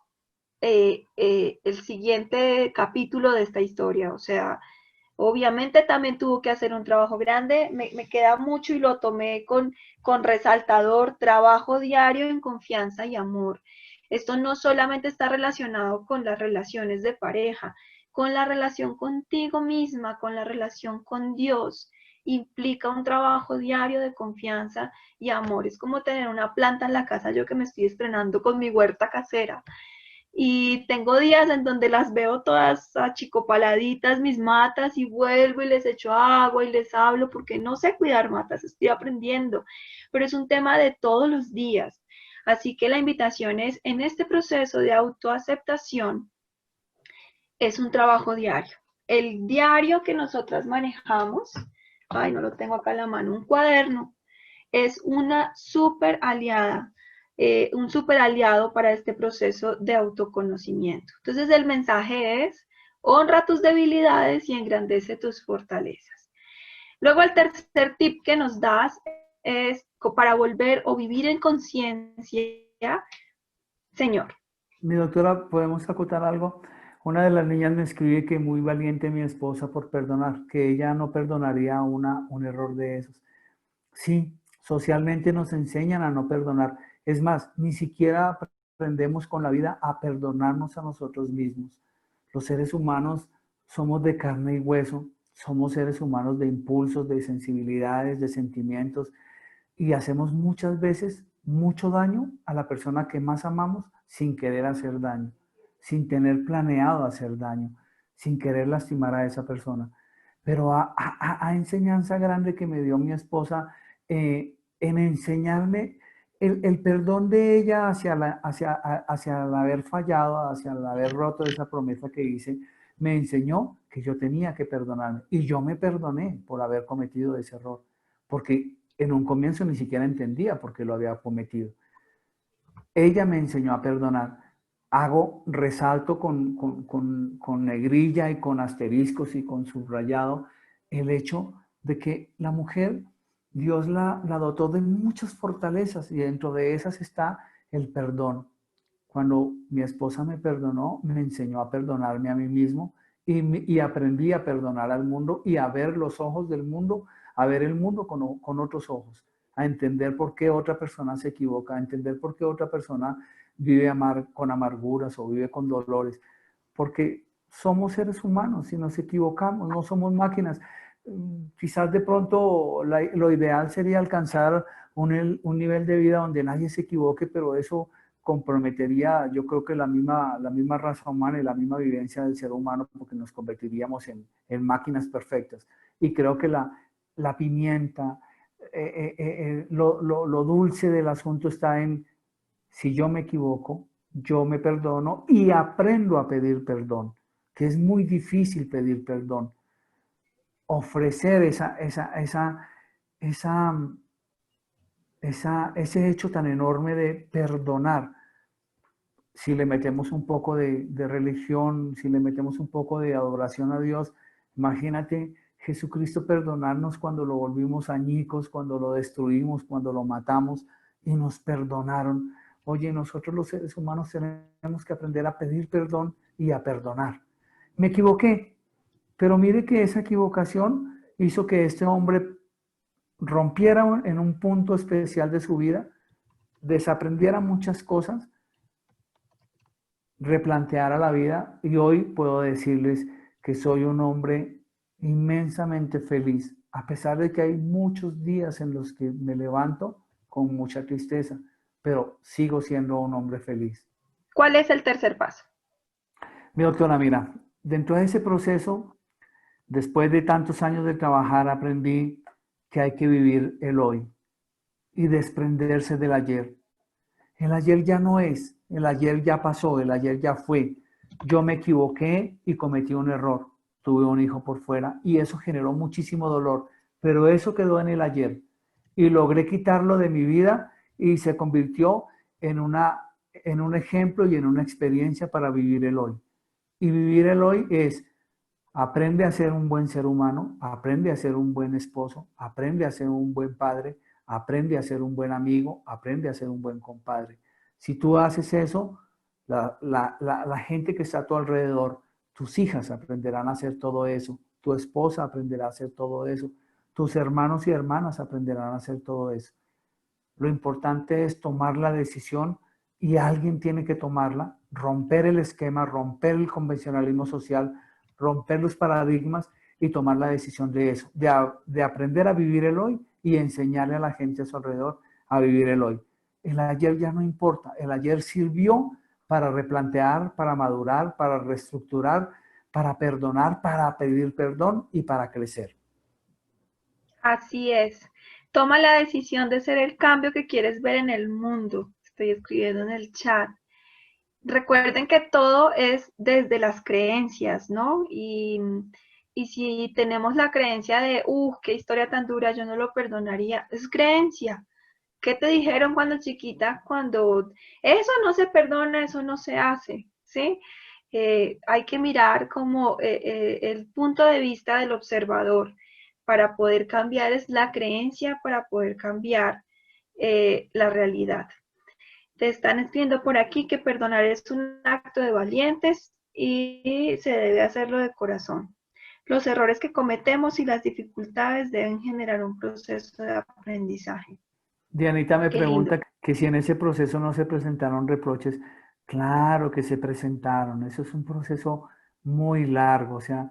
el siguiente capítulo de esta historia. O sea, obviamente también tuvo que hacer un trabajo grande, me queda mucho y lo tomé con resaltador, trabajo diario en confianza y amor. Esto no solamente está relacionado con las relaciones de pareja, con la relación contigo misma, con la relación con Dios. Implica un trabajo diario de confianza y amor. Es como tener una planta en la casa, yo que me estoy estrenando con mi huerta casera y tengo días en donde las veo todas achicopaladitas, mis matas, y vuelvo y les echo agua y les hablo porque no sé cuidar matas, estoy aprendiendo, pero es un tema de todos los días. Así que la invitación es, en este proceso de autoaceptación, es un trabajo diario. El diario que nosotras manejamos, ay, no lo tengo acá en la mano, un cuaderno, es una súper aliada. un super aliado para este proceso de autoconocimiento. Entonces el mensaje es, honra tus debilidades y engrandece tus fortalezas. Luego el tercer tip que nos das es para volver o vivir en conciencia, Señor. Mi doctora, ¿podemos acotar algo? Una de las niñas me escribe que muy valiente mi esposa por perdonar, que ella no perdonaría un error de esos. Sí, socialmente nos enseñan a no perdonar. Es más, ni siquiera aprendemos con la vida a perdonarnos a nosotros mismos. Los seres humanos somos de carne y hueso, somos seres humanos de impulsos, de sensibilidades, de sentimientos, y hacemos muchas veces mucho daño a la persona que más amamos sin querer hacer daño, sin tener planeado hacer daño, sin querer lastimar a esa persona. Pero a enseñanza grande que me dio mi esposa en enseñarme el perdón de ella hacia el haber fallado, hacia el haber roto esa promesa que hice, me enseñó que yo tenía que perdonarme. Y yo me perdoné por haber cometido ese error, porque en un comienzo ni siquiera entendía por qué lo había cometido. Ella me enseñó a perdonar. Resalto con negrilla y con asteriscos y con subrayado el hecho de que la mujer, Dios la dotó de muchas fortalezas y dentro de esas está el perdón. Cuando mi esposa me perdonó, me enseñó a perdonarme a mí mismo y aprendí a perdonar al mundo y a ver los ojos del mundo, a ver el mundo con otros ojos, a entender por qué otra persona se equivoca, a entender por qué otra persona vive con amarguras o vive con dolores, porque somos seres humanos y nos equivocamos, no somos máquinas. Quizás de pronto lo ideal sería alcanzar un nivel de vida donde nadie se equivoque, pero eso comprometería, yo creo que la misma raza humana y la misma vivencia del ser humano, porque nos convertiríamos en máquinas perfectas. Y creo que la pimienta, lo dulce del asunto está en, si yo me equivoco, yo me perdono y aprendo a pedir perdón, que es muy difícil pedir perdón. Ofrecer ese hecho tan enorme de perdonar. Si le metemos un poco de religión, si le metemos un poco de adoración a Dios, imagínate Jesucristo perdonarnos cuando lo volvimos añicos, cuando lo destruimos, cuando lo matamos y nos perdonaron. Oye, nosotros los seres humanos tenemos que aprender a pedir perdón y a perdonar. Me equivoqué, pero mire que esa equivocación hizo que este hombre rompiera en un punto especial de su vida, desaprendiera muchas cosas, replanteara la vida y hoy puedo decirles que soy un hombre inmensamente feliz, a pesar de que hay muchos días en los que me levanto con mucha tristeza, pero sigo siendo un hombre feliz. ¿Cuál es el tercer paso? Mi doctora, mira, dentro de ese proceso, después de tantos años de trabajar, aprendí que hay que vivir el hoy y desprenderse del ayer. El ayer ya no es, el ayer ya pasó, el ayer ya fue. Yo me equivoqué y cometí un error. Tuve un hijo por fuera y eso generó muchísimo dolor, pero eso quedó en el ayer y logré quitarlo de mi vida y se convirtió en un ejemplo y en una experiencia para vivir el hoy. Y vivir el hoy es, aprende a ser un buen ser humano, aprende a ser un buen esposo, aprende a ser un buen padre, aprende a ser un buen amigo, aprende a ser un buen compadre. Si tú haces eso, la gente que está a tu alrededor, tus hijas aprenderán a hacer todo eso, tu esposa aprenderá a hacer todo eso, tus hermanos y hermanas aprenderán a hacer todo eso. Lo importante es tomar la decisión y alguien tiene que tomarla, romper el esquema, romper el convencionalismo social, romper los paradigmas y tomar la decisión de eso, de aprender a vivir el hoy y enseñarle a la gente a su alrededor a vivir el hoy. El ayer ya no importa, el ayer sirvió para replantear, para madurar, para reestructurar, para perdonar, para pedir perdón y para crecer. Así es. Toma la decisión de ser el cambio que quieres ver en el mundo. Estoy escribiendo en el chat. Recuerden que todo es desde las creencias, ¿no? Y si tenemos la creencia de, qué historia tan dura, yo no lo perdonaría, es creencia. ¿Qué te dijeron cuando chiquita? Cuando eso no se perdona, eso no se hace, ¿sí? Hay que mirar como el punto de vista del observador para poder cambiar, es la creencia para poder cambiar la realidad. Te están escribiendo por aquí que perdonar es un acto de valientes y se debe hacerlo de corazón. Los errores que cometemos y las dificultades deben generar un proceso de aprendizaje. Dianita me Qué lindo. pregunta que si en ese proceso no se presentaron reproches. Claro que se presentaron. Eso es un proceso muy largo. O sea,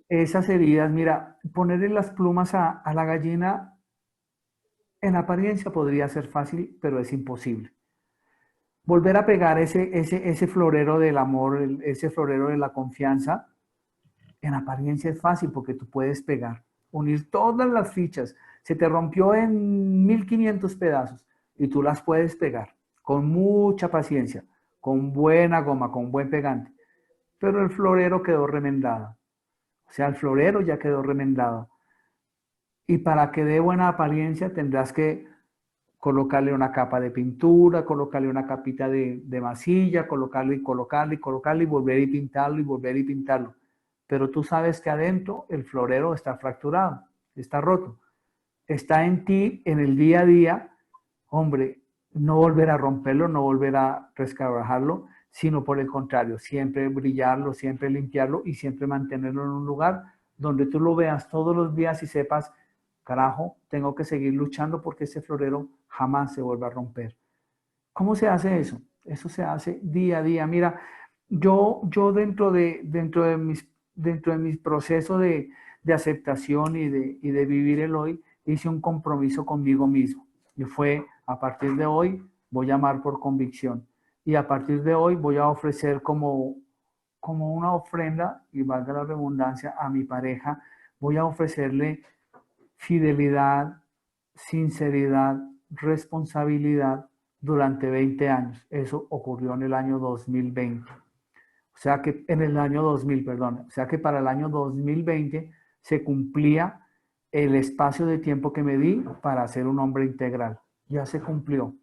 esas heridas, mira, ponerle las plumas a la gallina en apariencia podría ser fácil, pero es imposible. Volver a pegar ese florero del amor, ese florero de la confianza, en apariencia es fácil porque tú puedes pegar, unir todas las fichas. Se te rompió en 1500 pedazos y tú las puedes pegar con mucha paciencia, con buena goma, con buen pegante. Pero el florero quedó remendado. O sea, el florero ya quedó remendado. Y para que dé buena apariencia tendrás que colocarle una capa de pintura, colocarle una capita de masilla, colocarle y colocarle y colocarle y volver y pintarlo y volver y pintarlo. Pero tú sabes que adentro el florero está fracturado, está roto. Está en ti, en el día a día, hombre, no volver a romperlo, no volver a resquebrajarlo, sino por el contrario, siempre brillarlo, siempre limpiarlo y siempre mantenerlo en un lugar donde tú lo veas todos los días y sepas, carajo, tengo que seguir luchando porque ese florero jamás se vuelva a romper. ¿Cómo se hace eso? Eso se hace día a día. Mira, yo dentro de mis procesos de aceptación y de vivir el hoy, hice un compromiso conmigo mismo. Y fue, a partir de hoy, voy a amar por convicción. Y a partir de hoy voy a ofrecer como una ofrenda, y valga la redundancia, a mi pareja, voy a ofrecerle fidelidad, sinceridad, responsabilidad durante 20 años. Eso ocurrió en el año 2020. O sea que en el año 2000, perdón. O sea que para el año 2020 se cumplía el espacio de tiempo que me di para ser un hombre integral. Ya se cumplió.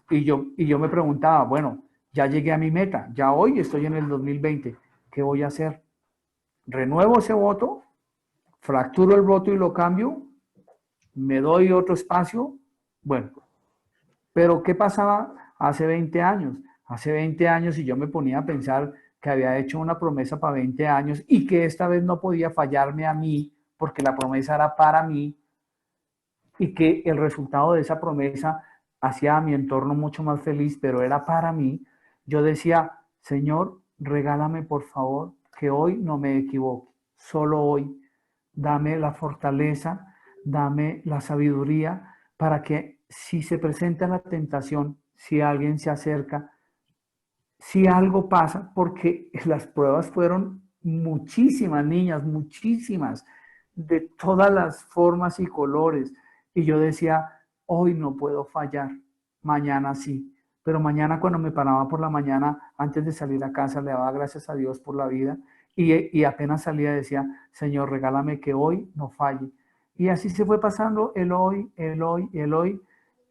Y yo me preguntaba, bueno, ya llegué a mi meta, ya hoy estoy en el 2020, ¿qué voy a hacer? ¿Renuevo ese voto? ¿Fracturo el voto y lo cambio? ¿Me doy otro espacio? Bueno, pero ¿qué pasaba hace 20 años? Hace 20 años y yo me ponía a pensar que había hecho una promesa para 20 años y que esta vez no podía fallarme a mí porque la promesa era para mí y que el resultado de esa promesa hacía a mi entorno mucho más feliz, pero era para mí. Yo decía, Señor, regálame por favor que hoy no me equivoque, solo hoy. Dame la fortaleza, dame la sabiduría para que si se presenta la tentación, si alguien se acerca, si algo pasa, porque las pruebas fueron muchísimas, niñas, muchísimas, de todas las formas y colores. Y yo decía, hoy no puedo fallar, mañana sí. Pero mañana cuando me paraba por la mañana, antes de salir a casa, le daba gracias a Dios por la vida. Y apenas salía decía, Señor, regálame que hoy no falle. Y así se fue pasando el hoy, el hoy, el hoy.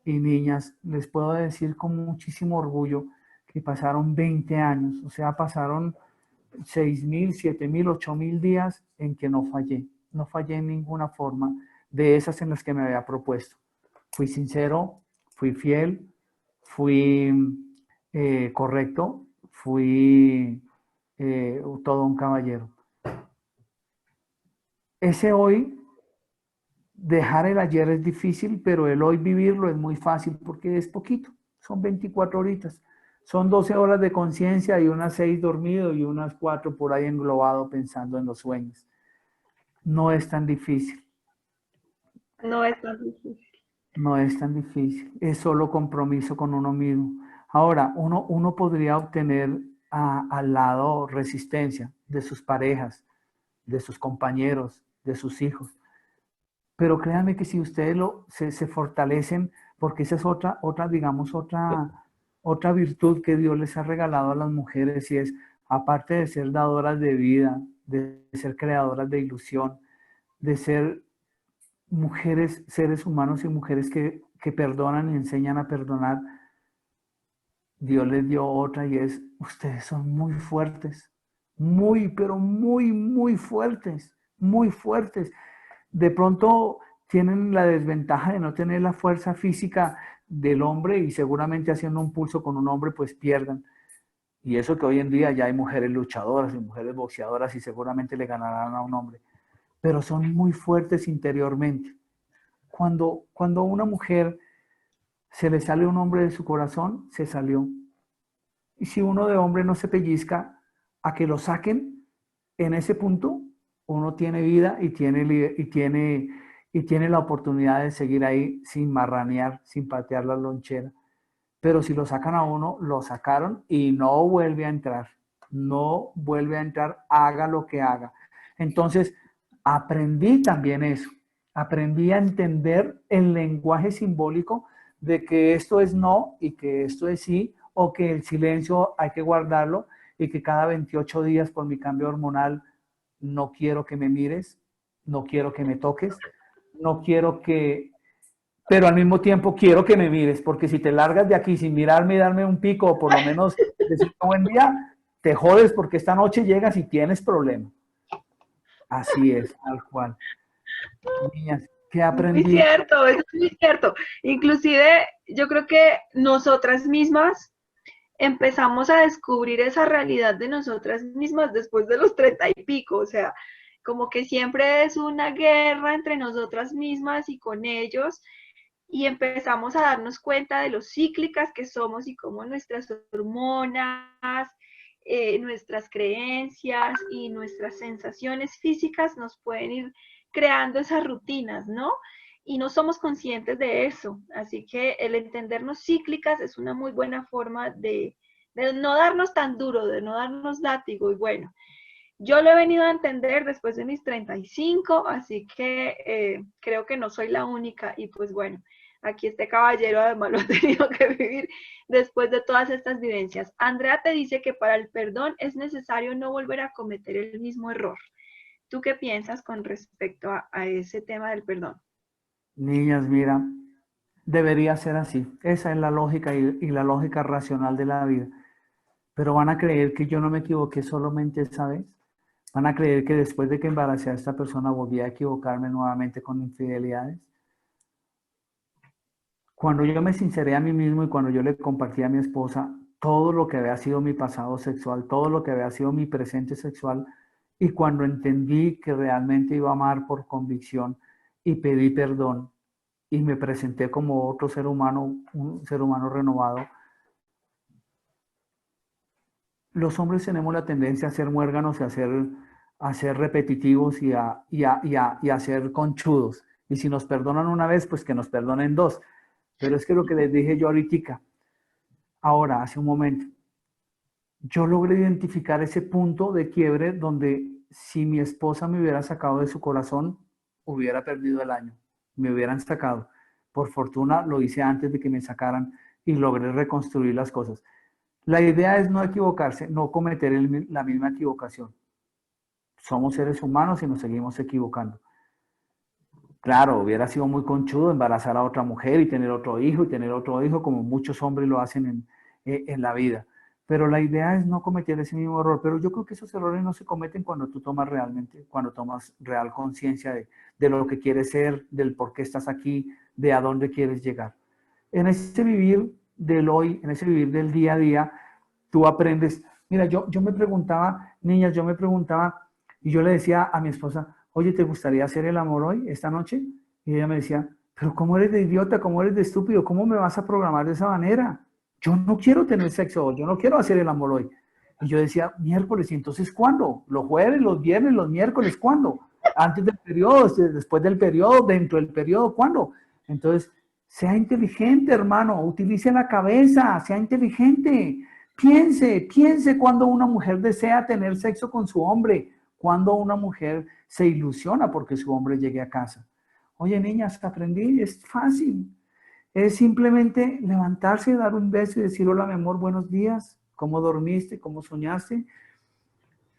Y niñas, les puedo decir con muchísimo orgullo que pasaron 20 años, o sea, pasaron 6.000, 7.000, 8.000 días en que no fallé en ninguna forma de esas en las que me había propuesto. Fui sincero, fui fiel, fui correcto, fui todo un caballero. Ese hoy, dejar el ayer es difícil, pero el hoy vivirlo es muy fácil porque es poquito, son 24 horitas. Son 12 horas de conciencia y unas 6 dormido y unas 4 por ahí englobado pensando en los sueños. No es tan difícil, No es tan difícil. no es tan difícil. Es solo compromiso con uno mismo. Ahora, uno podría obtener al lado resistencia de sus parejas, de sus compañeros, de sus hijos. Pero créanme que si ustedes se fortalecen, porque esa es digamos, otra virtud que Dios les ha regalado a las mujeres y es, aparte de ser dadoras de vida, de ser creadoras de ilusión, de ser mujeres, seres humanos y mujeres que perdonan y enseñan a perdonar, Dios les dio otra y es, ustedes son muy fuertes, muy, pero muy, muy fuertes, muy fuertes. De pronto tienen la desventaja de no tener la fuerza física del hombre y seguramente haciendo un pulso con un hombre pues pierdan. Y eso que hoy en día ya hay mujeres luchadoras y mujeres boxeadoras y seguramente le ganarán a un hombre, pero son muy fuertes interiormente. Cuando a una mujer se le sale un hombre de su corazón, se salió. Y si uno de hombre no se pellizca a que lo saquen, en ese punto uno tiene vida y tiene la oportunidad de seguir ahí sin marranear, sin patear la lonchera. Pero si lo sacan a uno, lo sacaron y no vuelve a entrar. No vuelve a entrar, haga lo que haga. Entonces, aprendí también eso. Aprendí a entender el lenguaje simbólico de que esto es no y que esto es sí, o que el silencio hay que guardarlo y que cada 28 días por mi cambio hormonal no quiero que me mires, no quiero que me toques, no quiero que, pero al mismo tiempo quiero que me mires, porque si te largas de aquí sin mirarme y darme un pico, o por lo menos decirme buen día, te jodes porque esta noche llegas y tienes problema. Así es, tal cual. Niñas, ¿qué Muy aprendí? cierto, eso es muy cierto. Inclusive yo creo que nosotras mismas empezamos a descubrir esa realidad de nosotras mismas después de los 30 y pico, o sea, como que siempre es una guerra entre nosotras mismas y con ellos, y empezamos a darnos cuenta de lo cíclicas que somos y cómo nuestras hormonas, nuestras creencias y nuestras sensaciones físicas nos pueden ir creando esas rutinas, ¿no? Y no somos conscientes de eso. Así que el entendernos cíclicas es una muy buena forma de no darnos tan duro, de no darnos látigo. Y bueno, yo lo he venido a entender después de mis 35, así que creo que no soy la única. Y pues bueno, aquí este caballero además lo ha tenido que vivir después de todas estas vivencias. Andrea te dice que para el perdón es necesario no volver a cometer el mismo error. ¿Tú qué piensas con respecto a ese tema del perdón? Niñas, mira, debería ser así. Esa es la lógica y la lógica racional de la vida. Pero van a creer que yo no me equivoqué solamente esa vez. Van a creer que después de que embaracé a esta persona volví a equivocarme nuevamente con infidelidades. Cuando yo me sinceré a mí mismo y cuando yo le compartí a mi esposa todo lo que había sido mi pasado sexual, todo lo que había sido mi presente sexual, y cuando entendí que realmente iba a amar por convicción y pedí perdón y me presenté como otro ser humano, un ser humano renovado, los hombres tenemos la tendencia a ser muérganos y a ser repetitivos y a ser conchudos. Y si nos perdonan una vez, pues que nos perdonen dos. Pero es que lo que les dije yo ahorita, ahora, hace un momento, yo logré identificar ese punto de quiebre donde si mi esposa me hubiera sacado de su corazón, hubiera perdido el año. Me hubieran sacado. Por fortuna lo hice antes de que me sacaran y logré reconstruir las cosas. La idea es no equivocarse, no cometer la misma equivocación. Somos seres humanos y nos seguimos equivocando. Claro, hubiera sido muy conchudo embarazar a otra mujer y tener otro hijo, como muchos hombres lo hacen en la vida. Pero la idea es no cometer ese mismo error. Pero yo creo que esos errores no se cometen cuando tú tomas realmente, cuando tomas real conciencia de lo que quieres ser, del por qué estás aquí, de a dónde quieres llegar. En ese vivir del hoy, en ese vivir del día a día, tú aprendes. Mira, yo me preguntaba, niñas, yo me preguntaba, y yo le decía a mi esposa, oye, ¿te gustaría hacer el amor hoy, esta noche? Y ella me decía, pero ¿cómo eres de idiota? ¿Cómo eres de estúpido? ¿Cómo me vas a programar de esa manera? Yo no quiero tener sexo hoy, yo no quiero hacer el amor hoy. Y yo decía, miércoles, ¿y entonces cuándo? ¿Los jueves, los viernes, los miércoles? ¿Cuándo? ¿Antes del periodo, después del periodo, dentro del periodo? ¿Cuándo? Entonces, sea inteligente, hermano, utilice la cabeza, sea inteligente. Piense cuando una mujer desea tener sexo con su hombre, cuando una mujer se ilusiona porque su hombre llegue a casa. Oye, niñas, aprendí, es fácil. Es simplemente levantarse, dar un beso y decir, hola, mi amor, buenos días. ¿Cómo dormiste? ¿Cómo soñaste?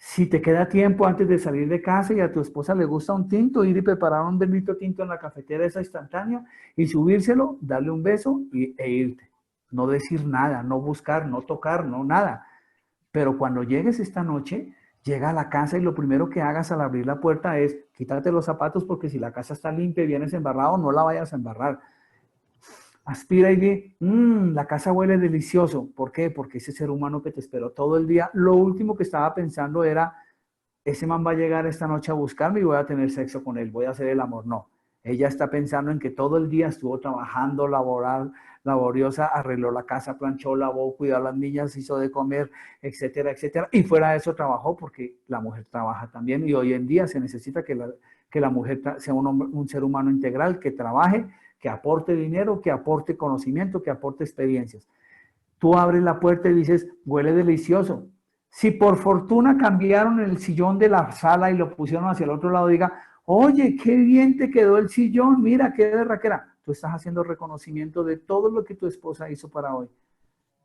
Si te queda tiempo antes de salir de casa y a tu esposa le gusta un tinto, ir y preparar un bendito tinto en la cafetera esa instantánea y subírselo, darle un beso e irte. No decir nada, no buscar, no tocar, no nada. Pero cuando llegues esta noche, llega a la casa y lo primero que hagas al abrir la puerta es quítate los zapatos porque si la casa está limpia y vienes embarrado, no la vayas a embarrar. Aspira y di, la casa huele delicioso. ¿Por qué? Porque ese ser humano que te esperó todo el día, lo último que estaba pensando era, ese man va a llegar esta noche a buscarme y voy a tener sexo con él, voy a hacer el amor. No, ella está pensando en que todo el día estuvo trabajando, laboriosa, arregló la casa, planchó, lavó, cuidó a las niñas, hizo de comer, etcétera, etcétera. Y fuera de eso trabajó porque la mujer trabaja también y hoy en día se necesita que la mujer sea un ser humano integral, que trabaje, que aporte dinero, que aporte conocimiento, que aporte experiencias. Tú abres la puerta y dices, huele delicioso. Si por fortuna cambiaron el sillón de la sala y lo pusieron hacia el otro lado, diga, oye, qué bien te quedó el sillón, mira qué berraquera. Tú estás haciendo reconocimiento de todo lo que tu esposa hizo para hoy.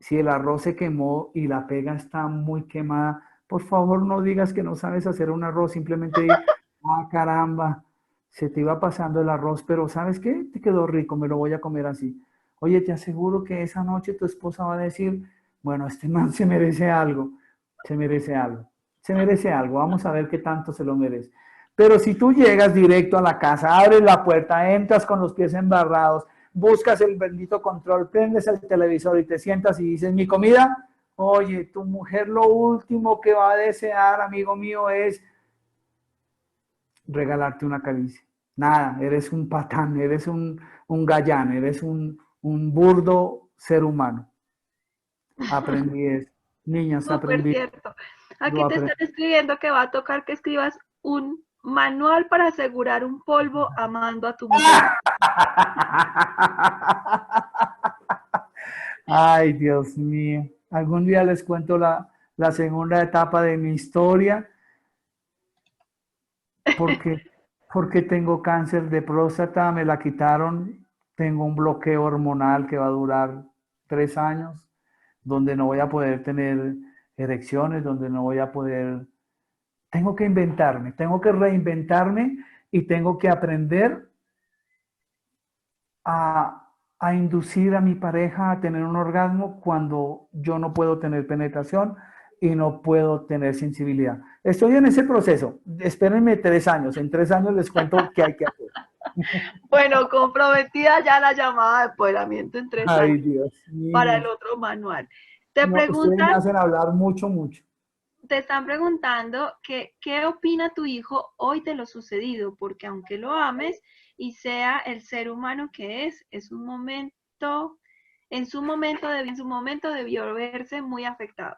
Si el arroz se quemó y la pega está muy quemada, por favor no digas que no sabes hacer un arroz, simplemente di, ah, caramba, se te iba pasando el arroz, pero ¿sabes qué? Te quedó rico, me lo voy a comer así. Oye, te aseguro que esa noche tu esposa va a decir, bueno, este man se merece algo, se merece algo, se merece algo, vamos a ver qué tanto se lo merece. Pero si tú llegas directo a la casa, abres la puerta, entras con los pies embarrados, buscas el bendito control, prendes el televisor y te sientas y dices, mi comida, oye, tu mujer lo último que va a desear, amigo mío, es regalarte una caricia. Nada, eres un patán, eres un gallán, eres un burdo ser humano. Aprendí eso. Niñas, Súper aprendí, cierto. lo Aquí te están aprendí. escribiendo que va a tocar que escribas un manual para asegurar un polvo amando a tu mujer. Ay, Dios mío. Algún día les cuento la segunda etapa de mi historia porque, porque tengo cáncer de próstata, me la quitaron, tengo un bloqueo hormonal que va a durar 3 años, donde no voy a poder tener erecciones, donde no voy a poder, tengo que inventarme, tengo que reinventarme y tengo que aprender a inducir a mi pareja a tener un orgasmo cuando yo no puedo tener penetración y no puedo tener sensibilidad. Estoy en ese proceso. Espérenme 3 años. En 3 años les cuento qué hay que hacer. Bueno, comprometida ya la llamada de empoderamiento en 3 años Ay, Dios para mío. el otro manual. Te No, ustedes me preguntan, hacen hablar mucho, mucho. te están preguntando que qué opina tu hijo hoy de lo sucedido, porque aunque lo ames y sea el ser humano que es un momento, en su momento debió verse muy afectado.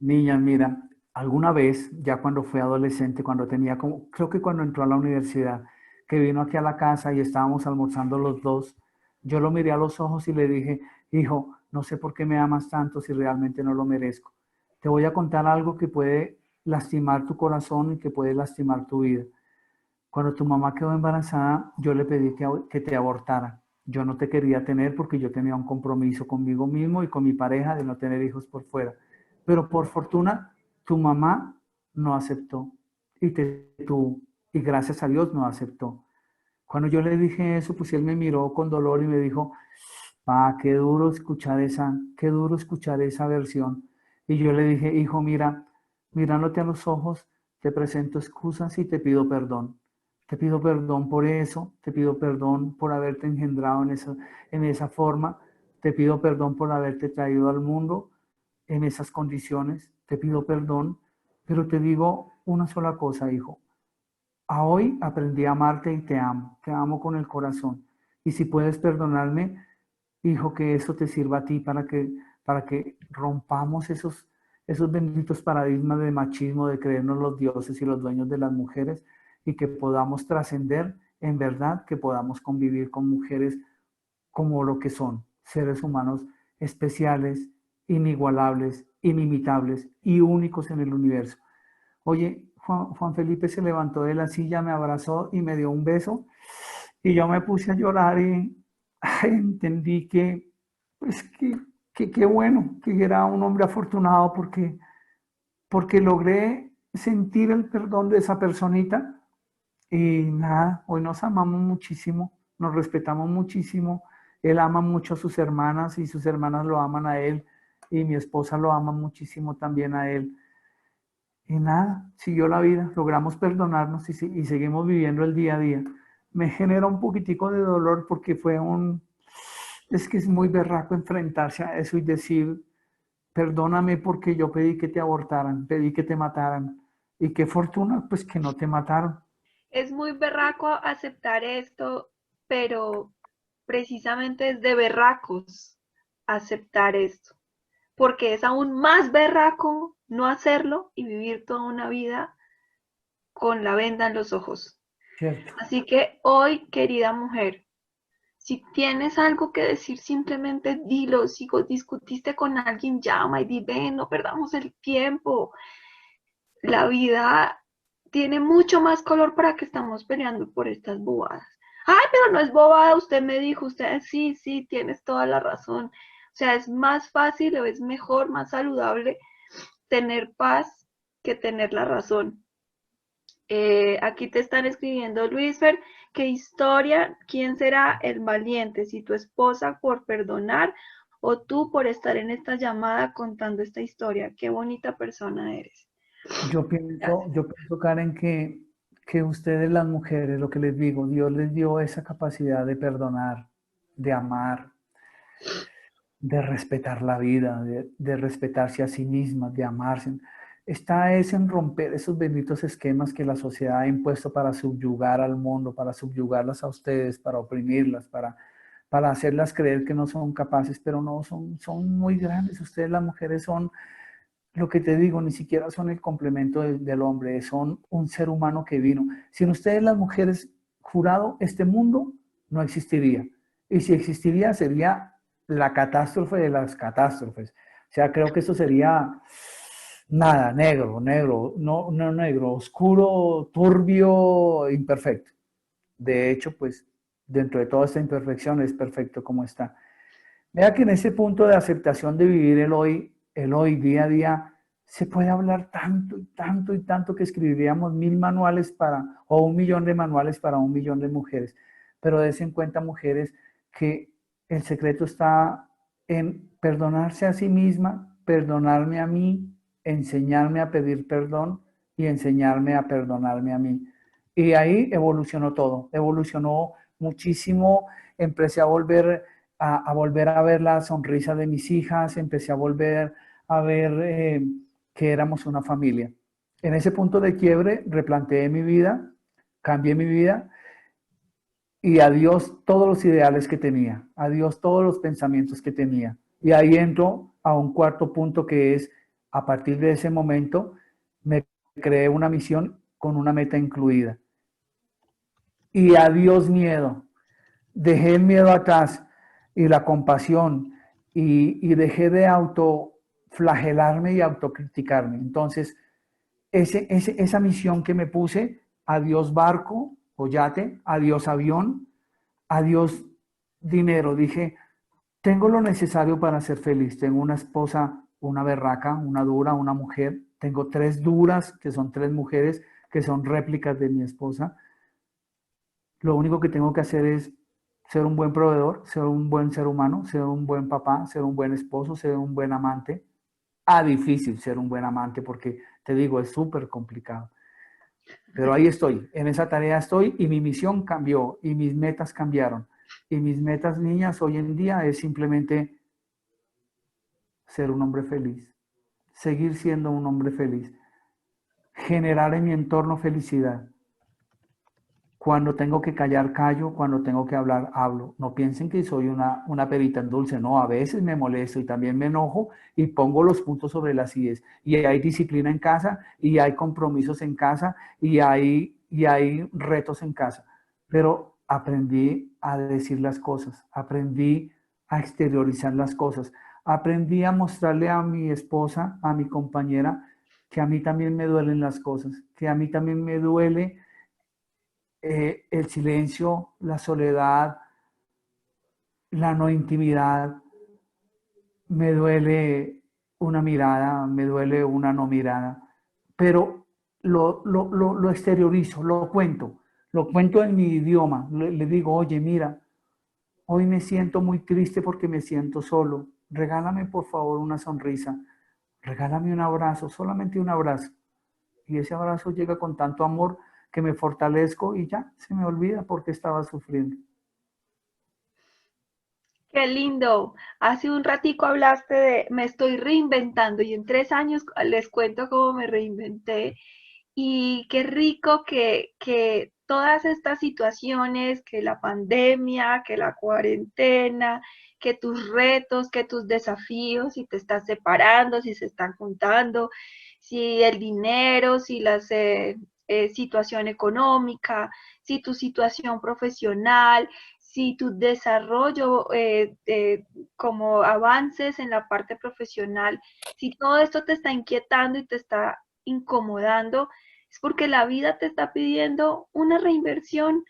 Niña, mira, alguna vez, ya cuando fue adolescente, cuando tenía como, creo que cuando entró a la universidad, que vino aquí a la casa y estábamos almorzando los dos, yo lo miré a los ojos y le dije, hijo, no sé por qué me amas tanto si realmente no lo merezco. Te voy a contar algo que puede lastimar tu corazón y que puede lastimar tu vida. Cuando tu mamá quedó embarazada, yo le pedí que te abortara. Yo no te quería tener porque yo tenía un compromiso conmigo mismo y con mi pareja de no tener hijos por fuera. Pero por fortuna, tu mamá no aceptó y te tuvo. Y gracias a Dios no aceptó. Cuando yo le dije eso, pues él me miró con dolor y me dijo, qué duro escuchar esa versión. Y yo le dije, hijo, mira, mirándote a los ojos, te presento excusas y te pido perdón. Te pido perdón por eso, te pido perdón por haberte engendrado en esa forma, te pido perdón por haberte traído al mundo en esas condiciones, te pido perdón, pero te digo una sola cosa, hijo. A hoy aprendí a amarte y te amo con el corazón. Y si puedes perdonarme, hijo, que eso te sirva a ti para que rompamos esos benditos paradigmas de machismo, de creernos los dioses y los dueños de las mujeres y que podamos trascender en verdad, que podamos convivir con mujeres como lo que son, seres humanos especiales, inigualables, inimitables y únicos en el universo. Oye, Juan Felipe se levantó de la silla, me abrazó y me dio un beso y yo me puse a llorar y ay, entendí que, pues que qué bueno, que era un hombre afortunado porque logré sentir el perdón de esa personita. Y nada, hoy nos amamos muchísimo, nos respetamos muchísimo. Él ama mucho a sus hermanas y sus hermanas lo aman a él. Y mi esposa lo ama muchísimo también a él. Y nada, siguió la vida, logramos perdonarnos y seguimos viviendo el día a día. Me genera un poquitico de dolor porque es que es muy berraco enfrentarse a eso y decir, perdóname porque yo pedí que te abortaran, pedí que te mataran. Y qué fortuna, pues que no te mataron. Es muy berraco aceptar esto, pero precisamente es de berracos aceptar esto, porque es aún más berraco no hacerlo y vivir toda una vida con la venda en los ojos. Cierto. Así que hoy, querida mujer, si tienes algo que decir, simplemente dilo. Si discutiste con alguien, llama y di, ven, no perdamos el tiempo. La vida tiene mucho más color para que estamos peleando por estas bobadas. Ay, pero no es bobada, usted me dijo, usted sí, sí, tienes toda la razón. O sea, es más fácil o es mejor, más saludable tener paz que tener la razón. Aquí te están escribiendo, Luisfer, ¿qué historia? ¿Quién será el valiente? Si tu esposa por perdonar o tú por estar en esta llamada contando esta historia. Qué bonita persona eres. Gracias. Yo pienso, Karen, que ustedes las mujeres, lo que les digo, Dios les dio esa capacidad de perdonar, de amar, de respetar la vida, de respetarse a sí mismas, de amarse. Está es en romper esos benditos esquemas que la sociedad ha impuesto para subyugar al mundo, para subyugarlas a ustedes, para oprimirlas, para hacerlas creer que no son capaces, pero no, son muy grandes. Ustedes las mujeres son, lo que te digo, ni siquiera son el complemento del hombre, son un ser humano que vino. Sin ustedes las mujeres, jurado, este mundo no existiría. Y si existiría, sería la catástrofe de las catástrofes. O sea, creo que esto sería nada, negro, negro, no negro, oscuro, turbio, imperfecto. De hecho, pues, dentro de toda esta imperfección es perfecto como está. Vea que en ese punto de aceptación de vivir el hoy, día a día, se puede hablar tanto y tanto y tanto que escribiríamos 1000 manuales o 1 millón de manuales para 1 millón de mujeres. Pero des en cuenta, mujeres, que el secreto está en perdonarse a sí misma, perdonarme a mí, enseñarme a pedir perdón y enseñarme a perdonarme a mí. Y ahí evolucionó todo, evolucionó muchísimo, empecé a volver a ver la sonrisa de mis hijas, empecé a volver a ver que éramos una familia. En ese punto de quiebre replanteé mi vida, cambié mi vida y adiós todos los ideales que tenía, adiós todos los pensamientos que tenía. Y ahí entro a un cuarto punto que es, a partir de ese momento, me creé una misión con una meta incluida. Y adiós miedo. Dejé el miedo atrás y la compasión y dejé de autoflagelarme y autocriticarme. Entonces, esa misión que me puse, adiós barco o yate, adiós avión, adiós dinero. Dije, tengo lo necesario para ser feliz. Tengo una esposa, una berraca, una dura, una mujer. Tengo 3 duras, que son 3 mujeres, que son réplicas de mi esposa. Lo único que tengo que hacer es ser un buen proveedor, ser un buen ser humano, ser un buen papá, ser un buen esposo, ser un buen amante. Difícil ser un buen amante porque, te digo, es súper complicado. Pero ahí estoy, en esa tarea estoy y mi misión cambió y mis metas cambiaron. Y mis metas, niñas, hoy en día es simplemente ser un hombre feliz, seguir siendo un hombre feliz, generar en mi entorno felicidad. Cuando tengo que callar, callo. Cuando tengo que hablar, hablo. No piensen que soy una perita en dulce. No, a veces me molesto y también me enojo y pongo los puntos sobre las IES. Y hay disciplina en casa, y hay compromisos en casa, y hay retos en casa. Pero aprendí a decir las cosas, aprendí a exteriorizar las cosas, aprendí a mostrarle a mi esposa, a mi compañera, que a mí también me duelen las cosas, que a mí también me duele el silencio, la soledad, la no intimidad, me duele una mirada, me duele una no mirada, pero lo exteriorizo, lo cuento en mi idioma. Le digo, oye, mira, hoy me siento muy triste porque me siento solo. Regálame por favor una sonrisa, regálame un abrazo, solamente un abrazo. Y ese abrazo llega con tanto amor que me fortalezco y ya se me olvida porque estaba sufriendo. Qué lindo. Hace un ratico hablaste de me estoy reinventando y en 3 años les cuento cómo me reinventé. Y qué rico que todas estas situaciones, que la pandemia, que la cuarentena, que tus retos, que tus desafíos, si te estás separando, si se están juntando, si el dinero, si la situación económica, si tu situación profesional, si tu desarrollo como avances en la parte profesional, si todo esto te está inquietando y te está incomodando, es porque la vida te está pidiendo una reinvención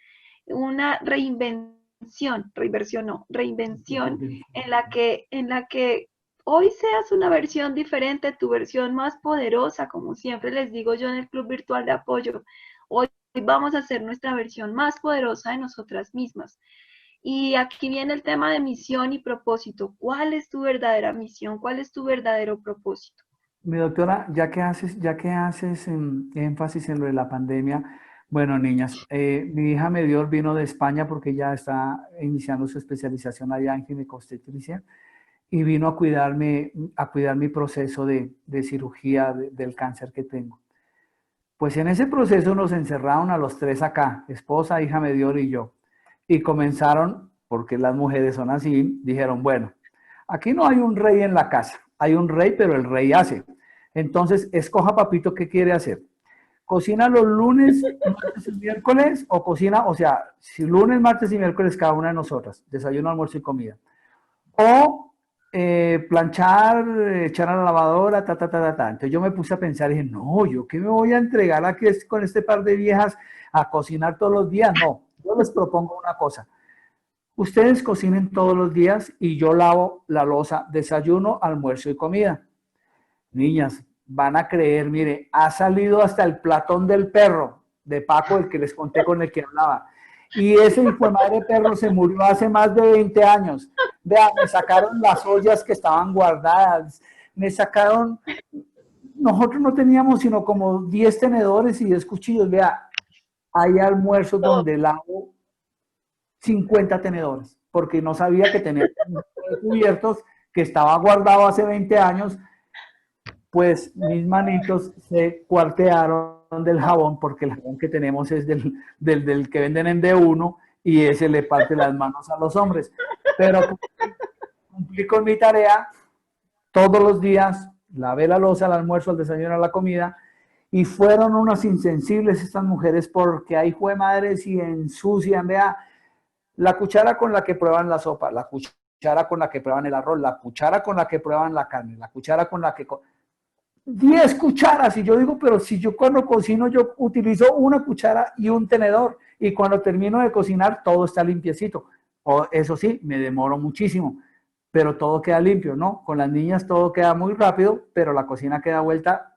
no, reinvención en la que hoy seas una versión diferente, tu versión más poderosa, como siempre les digo yo en el Club Virtual de Apoyo. Hoy vamos a hacer nuestra versión más poderosa de nosotras mismas. Y aquí viene el tema de misión y propósito. ¿Cuál es tu verdadera misión? ¿Cuál es tu verdadero propósito? Mi doctora, ya que haces énfasis en lo de la pandemia, bueno, niñas, mi hija Medior vino de España porque ya está iniciando su especialización allá en ginecobstetricia y vino a cuidar mi proceso de cirugía del cáncer que tengo. Pues en ese proceso nos encerraron a los tres acá, esposa, hija Medior y yo, y comenzaron, porque las mujeres son así, dijeron, bueno, aquí no hay un rey en la casa, hay un rey, pero el rey hace. Entonces, escoja papito qué quiere hacer. ¿Cocina los lunes, martes y miércoles o cocina, o sea, si lunes, martes y miércoles cada una de nosotras, desayuno, almuerzo y comida? O planchar, echar a la lavadora, ta, ta, ta, ta, ta. Entonces yo me puse a pensar y dije, no, ¿yo qué me voy a entregar aquí con este par de viejas a cocinar todos los días? No, yo les propongo una cosa. Ustedes cocinen todos los días y yo lavo la loza, desayuno, almuerzo y comida. Niñas, van a creer, mire, ha salido hasta el platón del perro de Paco, el que les conté con el que hablaba. Y ese hijo de madre perro se murió hace más de 20 años. Vean, me sacaron las ollas que estaban guardadas, me sacaron, nosotros no teníamos sino como 10 tenedores y 10 cuchillos. Vea, hay almuerzos donde lavo 50 tenedores, porque no sabía que tenía cubiertos, que estaba guardado hace 20 años, pues mis manitos se cuartearon del jabón, porque el jabón que tenemos es del que venden en D1 y ese le parte las manos a los hombres. Pero cumplí con mi tarea todos los días, lavé la loza, al almuerzo, al desayuno, a la comida, y fueron unas insensibles estas mujeres porque hay jue madres y ensucian, vea, la cuchara con la que prueban la sopa, la cuchara con la que prueban el arroz, la cuchara con la que prueban la carne, la cuchara con la que... 10 cucharas, y yo digo, pero si yo cuando cocino yo utilizo una cuchara y un tenedor, y cuando termino de cocinar todo está limpiecito. O, eso sí, me demoro muchísimo, pero todo queda limpio, ¿no? Con las niñas todo queda muy rápido, pero la cocina queda vuelta.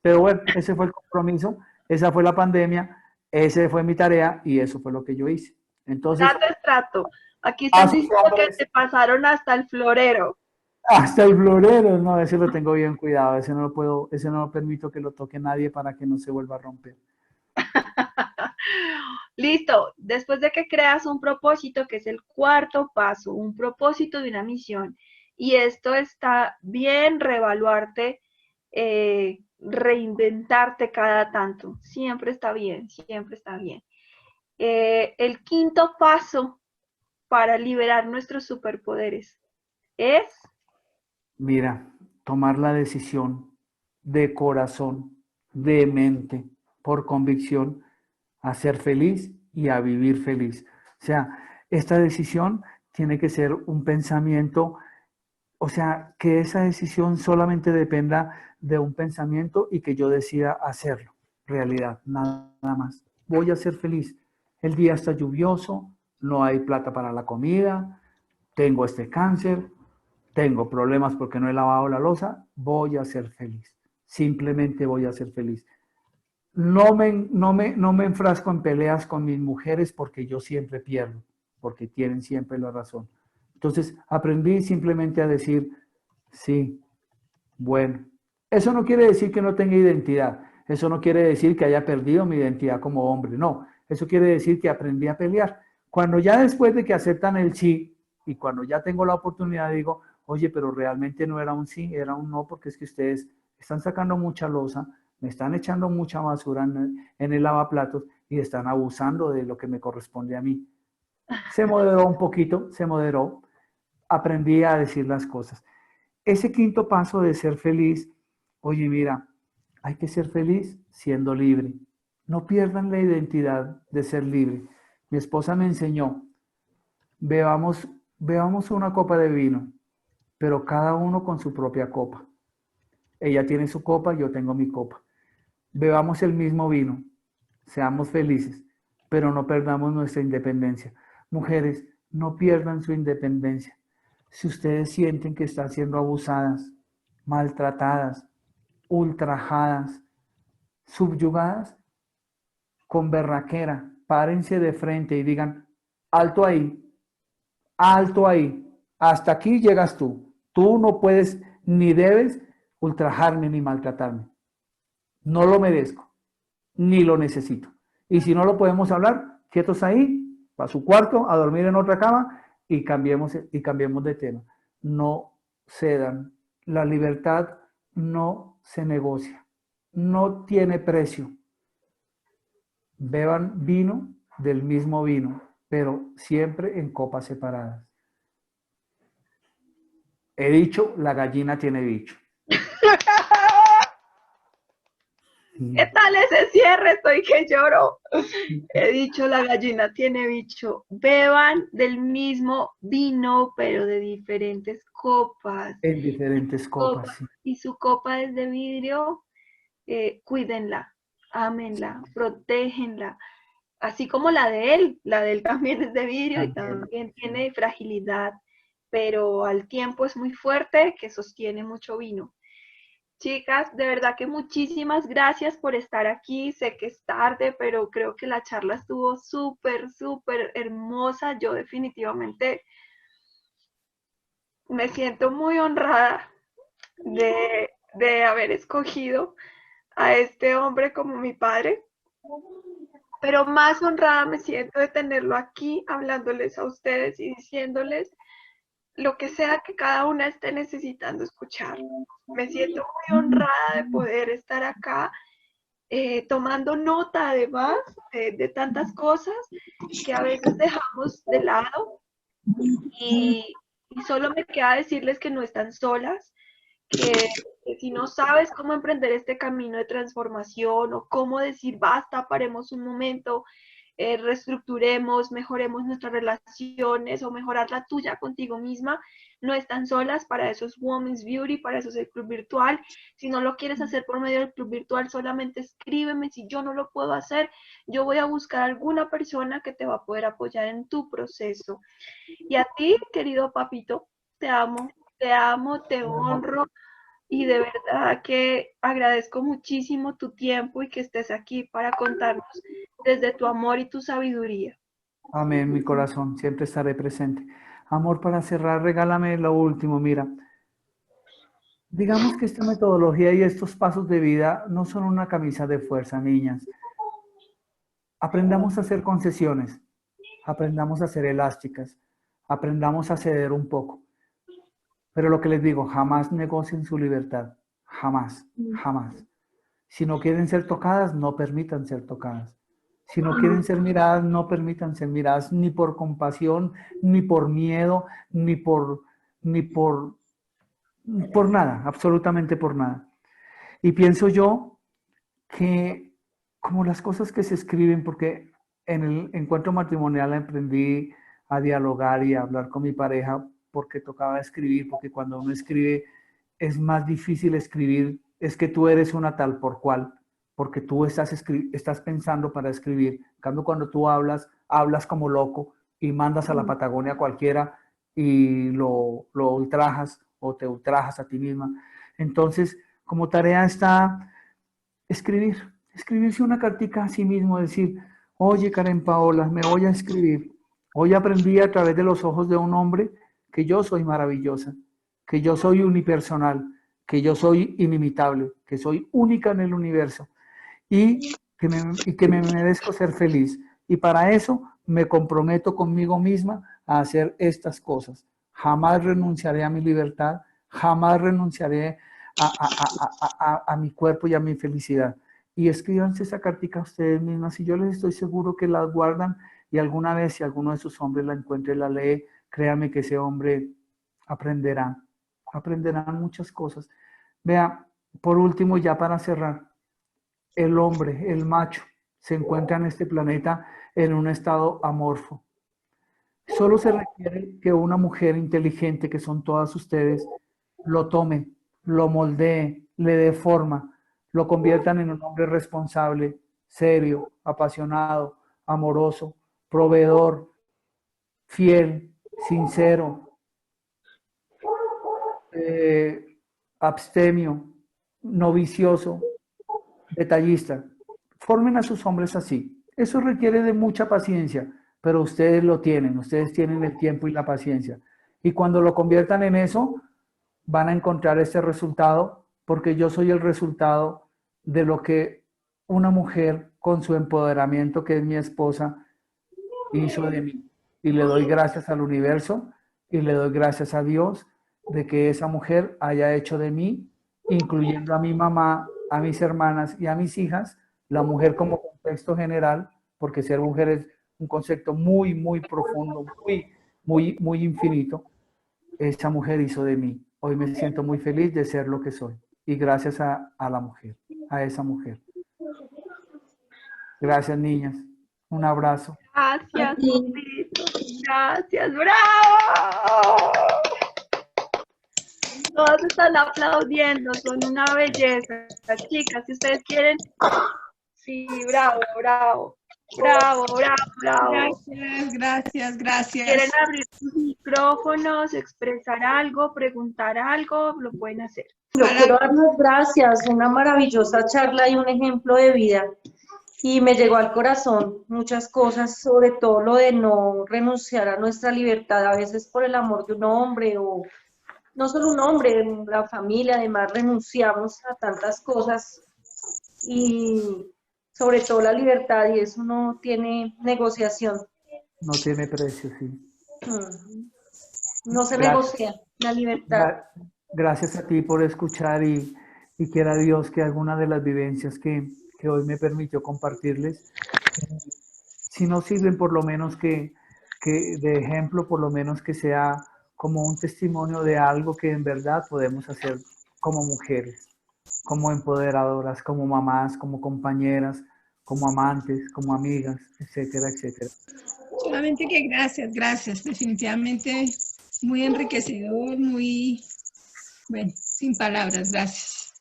Pero bueno, ese fue el compromiso, esa fue la pandemia, esa fue mi tarea y eso fue lo que yo hice. Entonces, Trato es trato. Aquí a están sus diciendo que hombres, te pasaron hasta el florero. hasta el florero, no, ese lo tengo bien cuidado, ese no lo puedo, ese no lo permito que lo toque nadie para que no se vuelva a romper. Listo, después de que creas un propósito, que es el cuarto paso, un propósito de una misión, y esto está bien, reevaluarte, reinventarte cada tanto, siempre está bien, siempre está bien. El quinto paso para liberar nuestros superpoderes es, Mira, tomar la decisión de corazón, de mente, por convicción, a ser feliz y a vivir feliz. O sea, esta decisión tiene que ser un pensamiento, o sea, que esa decisión solamente dependa de un pensamiento y que yo decida hacerlo, realidad, nada más. Voy a ser feliz. El día está lluvioso, no hay plata para la comida, tengo este cáncer, tengo problemas porque no he lavado la loza, voy a ser feliz. Simplemente voy a ser feliz. no me enfrasco en peleas con mis mujeres porque yo siempre pierdo, porque tienen siempre la razón. Entonces aprendí simplemente a decir, sí, bueno. Eso no quiere decir que no tenga identidad, eso no quiere decir que haya perdido mi identidad como hombre, no. Eso quiere decir que aprendí a pelear. Cuando ya después de que aceptan el sí y cuando ya tengo la oportunidad digo, oye, pero realmente no era un sí, era un no, porque es que ustedes están sacando mucha loza, me están echando mucha basura en el lavaplatos y están abusando de lo que me corresponde a mí. Se moderó un poquito, se moderó, aprendí a decir las cosas. Ese quinto paso de ser feliz, oye, mira, hay que ser feliz siendo libre. No pierdan la identidad de ser libre. Mi esposa me enseñó, bebamos una copa de vino, pero cada uno con su propia copa. Ella tiene su copa, yo tengo mi copa. Bebamos el mismo vino, seamos felices, pero no perdamos nuestra independencia. Mujeres, no pierdan su independencia. Si ustedes sienten que están siendo abusadas, maltratadas, ultrajadas, subyugadas, con berraquera, párense de frente y digan, alto ahí, hasta aquí llegas tú. Tú no puedes ni debes ultrajarme ni maltratarme. No lo merezco, ni lo necesito. Y si no lo podemos hablar, quietos ahí, para su cuarto, a dormir en otra cama y cambiemos de tema. No cedan. La libertad no se negocia, no tiene precio. Beban vino del mismo vino, pero siempre en copas separadas. He dicho, la gallina tiene bicho. ¿Qué tal ese cierre? Estoy que lloro. He dicho, la gallina tiene bicho. Beban del mismo vino, pero de diferentes copas. En diferentes copas, sí. Y su copa es de vidrio, cuídenla, ámenla, protégenla. Así como la de él también es de vidrio y También. también tiene fragilidad, pero al tiempo es muy fuerte que sostiene mucho vino. Chicas, de verdad que muchísimas gracias por estar aquí. Sé que es tarde, pero creo que la charla estuvo súper, súper hermosa. Yo definitivamente me siento muy honrada de haber escogido a este hombre como mi padre, pero más honrada me siento de tenerlo aquí hablándoles a ustedes y diciéndoles lo que sea que cada una esté necesitando escuchar. Me siento muy honrada de poder estar acá tomando nota además de tantas cosas que a veces dejamos de lado y solo me queda decirles que no están solas, que si no sabes cómo emprender este camino de transformación o cómo decir basta, paremos un momento, reestructuremos, mejoremos nuestras relaciones o mejorar la tuya contigo misma, no están solas, para eso es Women's Beauty, para eso es el club virtual. Si no lo quieres hacer por medio del club virtual, solamente escríbeme. Si yo no lo puedo hacer, yo voy a buscar alguna persona que te va a poder apoyar en tu proceso. Y a ti, querido papito, te honro y de verdad que agradezco muchísimo tu tiempo y que estés aquí para contarnos desde tu amor y tu sabiduría. Amén, mi corazón, siempre estaré presente. Amor, para cerrar, regálame lo último. Mira, digamos que esta metodología y estos pasos de vida no son una camisa de fuerza, niñas. Aprendamos a hacer concesiones, aprendamos a ser elásticas, aprendamos a ceder un poco. Pero lo que les digo, jamás negocien su libertad, jamás, jamás. Si no quieren ser tocadas, no permitan ser tocadas. Si no quieren ser miradas, no permitan ser miradas, ni por compasión, ni por miedo, ni por nada, absolutamente por nada. Y pienso yo que como las cosas que se escriben, porque en el encuentro matrimonial aprendí a dialogar y a hablar con mi pareja porque tocaba escribir, porque cuando uno escribe es más difícil escribir, es que tú eres una tal por cual, porque tú estás pensando para escribir. En cambio, cuando tú hablas como loco y mandas a la Patagonia a cualquiera y lo ultrajas o te ultrajas a ti misma. Entonces, como tarea está escribir, Escribirse una cartica a sí mismo, decir, oye Karen Paola, me voy a escribir. Hoy aprendí a través de los ojos de un hombre que yo soy maravillosa, que yo soy unipersonal, que yo soy inimitable, que soy única en el universo y que me merezco ser feliz. Y para eso me comprometo conmigo misma a hacer estas cosas. Jamás renunciaré a mi libertad, jamás renunciaré a mi cuerpo y a mi felicidad. Y escríbanse esa cartica a ustedes mismas y yo les estoy seguro que las guardan y alguna vez si alguno de sus hombres la encuentra y la lee, créanme que ese hombre aprenderá, aprenderán muchas cosas. Vea, por último, ya para cerrar, el hombre, el macho, se encuentra en este planeta en un estado amorfo. Solo se requiere que una mujer inteligente, que son todas ustedes, lo tome, lo moldee, le dé forma, lo conviertan en un hombre responsable, serio, apasionado, amoroso, proveedor, fiel, sincero, abstemio, no vicioso, detallista. Formen a sus hombres así. Eso requiere de mucha paciencia, pero ustedes tienen el tiempo y la paciencia. Y cuando lo conviertan en eso, van a encontrar este resultado, porque yo soy el resultado de lo que una mujer con su empoderamiento, que es mi esposa, hizo de mí. Y le doy gracias al universo y le doy gracias a Dios de que esa mujer haya hecho de mí, incluyendo a mi mamá, a mis hermanas y a mis hijas, la mujer como contexto general, porque ser mujer es un concepto muy, muy profundo, muy infinito. Esa mujer hizo de mí. Hoy me siento muy feliz de ser lo que soy. Y gracias a la mujer, a esa mujer. Gracias, niñas. Un abrazo. Gracias, papito. Gracias, bravo. Todos están aplaudiendo, son una belleza. Chicas, si ustedes quieren, sí, bravo, bravo. Bravo, bravo, bravo. Gracias. Quieren abrir sus micrófonos, expresar algo, preguntar algo, lo pueden hacer. Yo quiero dar las gracias, una maravillosa charla y un ejemplo de vida. Y me llegó al corazón muchas cosas, sobre todo lo de no renunciar a nuestra libertad, a veces por el amor de un hombre o no solo un hombre, en la familia, además renunciamos a tantas cosas y sobre todo la libertad y eso no tiene negociación. No tiene precio, sí. No se Gracias. negocia la libertad. Gracias a ti por escuchar y quiera Dios que alguna de las vivencias que hoy me permitió compartirles, si no sirven por lo menos que de ejemplo, por lo menos que sea como un testimonio de algo que en verdad podemos hacer como mujeres, como empoderadoras, como mamás, como compañeras, como amantes, como amigas, etcétera, etcétera. Solamente que gracias, definitivamente muy enriquecedor, muy, bueno, sin palabras, gracias.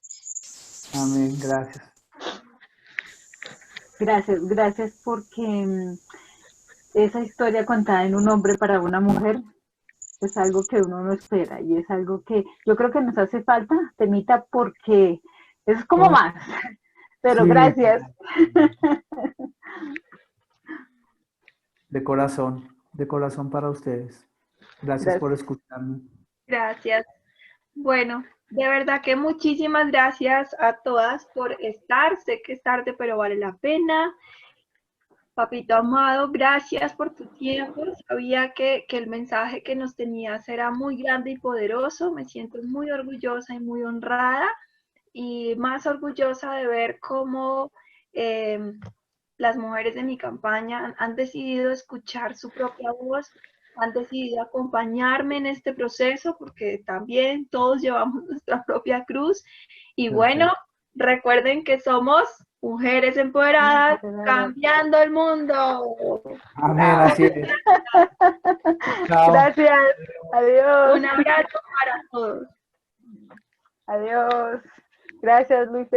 Amén, gracias. Gracias porque esa historia contada en un hombre para una mujer es algo que uno no espera y es algo que yo creo que nos hace falta, Temita, porque es como más, pero Sí, gracias. de corazón para ustedes. Gracias por escucharme. Gracias. Bueno, de verdad que muchísimas gracias a todas por estar. Sé que es tarde, pero vale la pena. Papito amado, gracias por tu tiempo. Sabía que el mensaje que nos tenías era muy grande y poderoso. Me siento muy orgullosa y muy honrada y más orgullosa de ver cómo las mujeres de mi campaña han decidido escuchar su propia voz, han decidido acompañarme en este proceso porque también todos llevamos nuestra propia cruz. Y bueno, recuerden que somos mujeres empoderadas, cambiando el mundo. Amén, así es. Chao. Gracias. Adiós. Un abrazo para todos. Adiós. Gracias, Luis.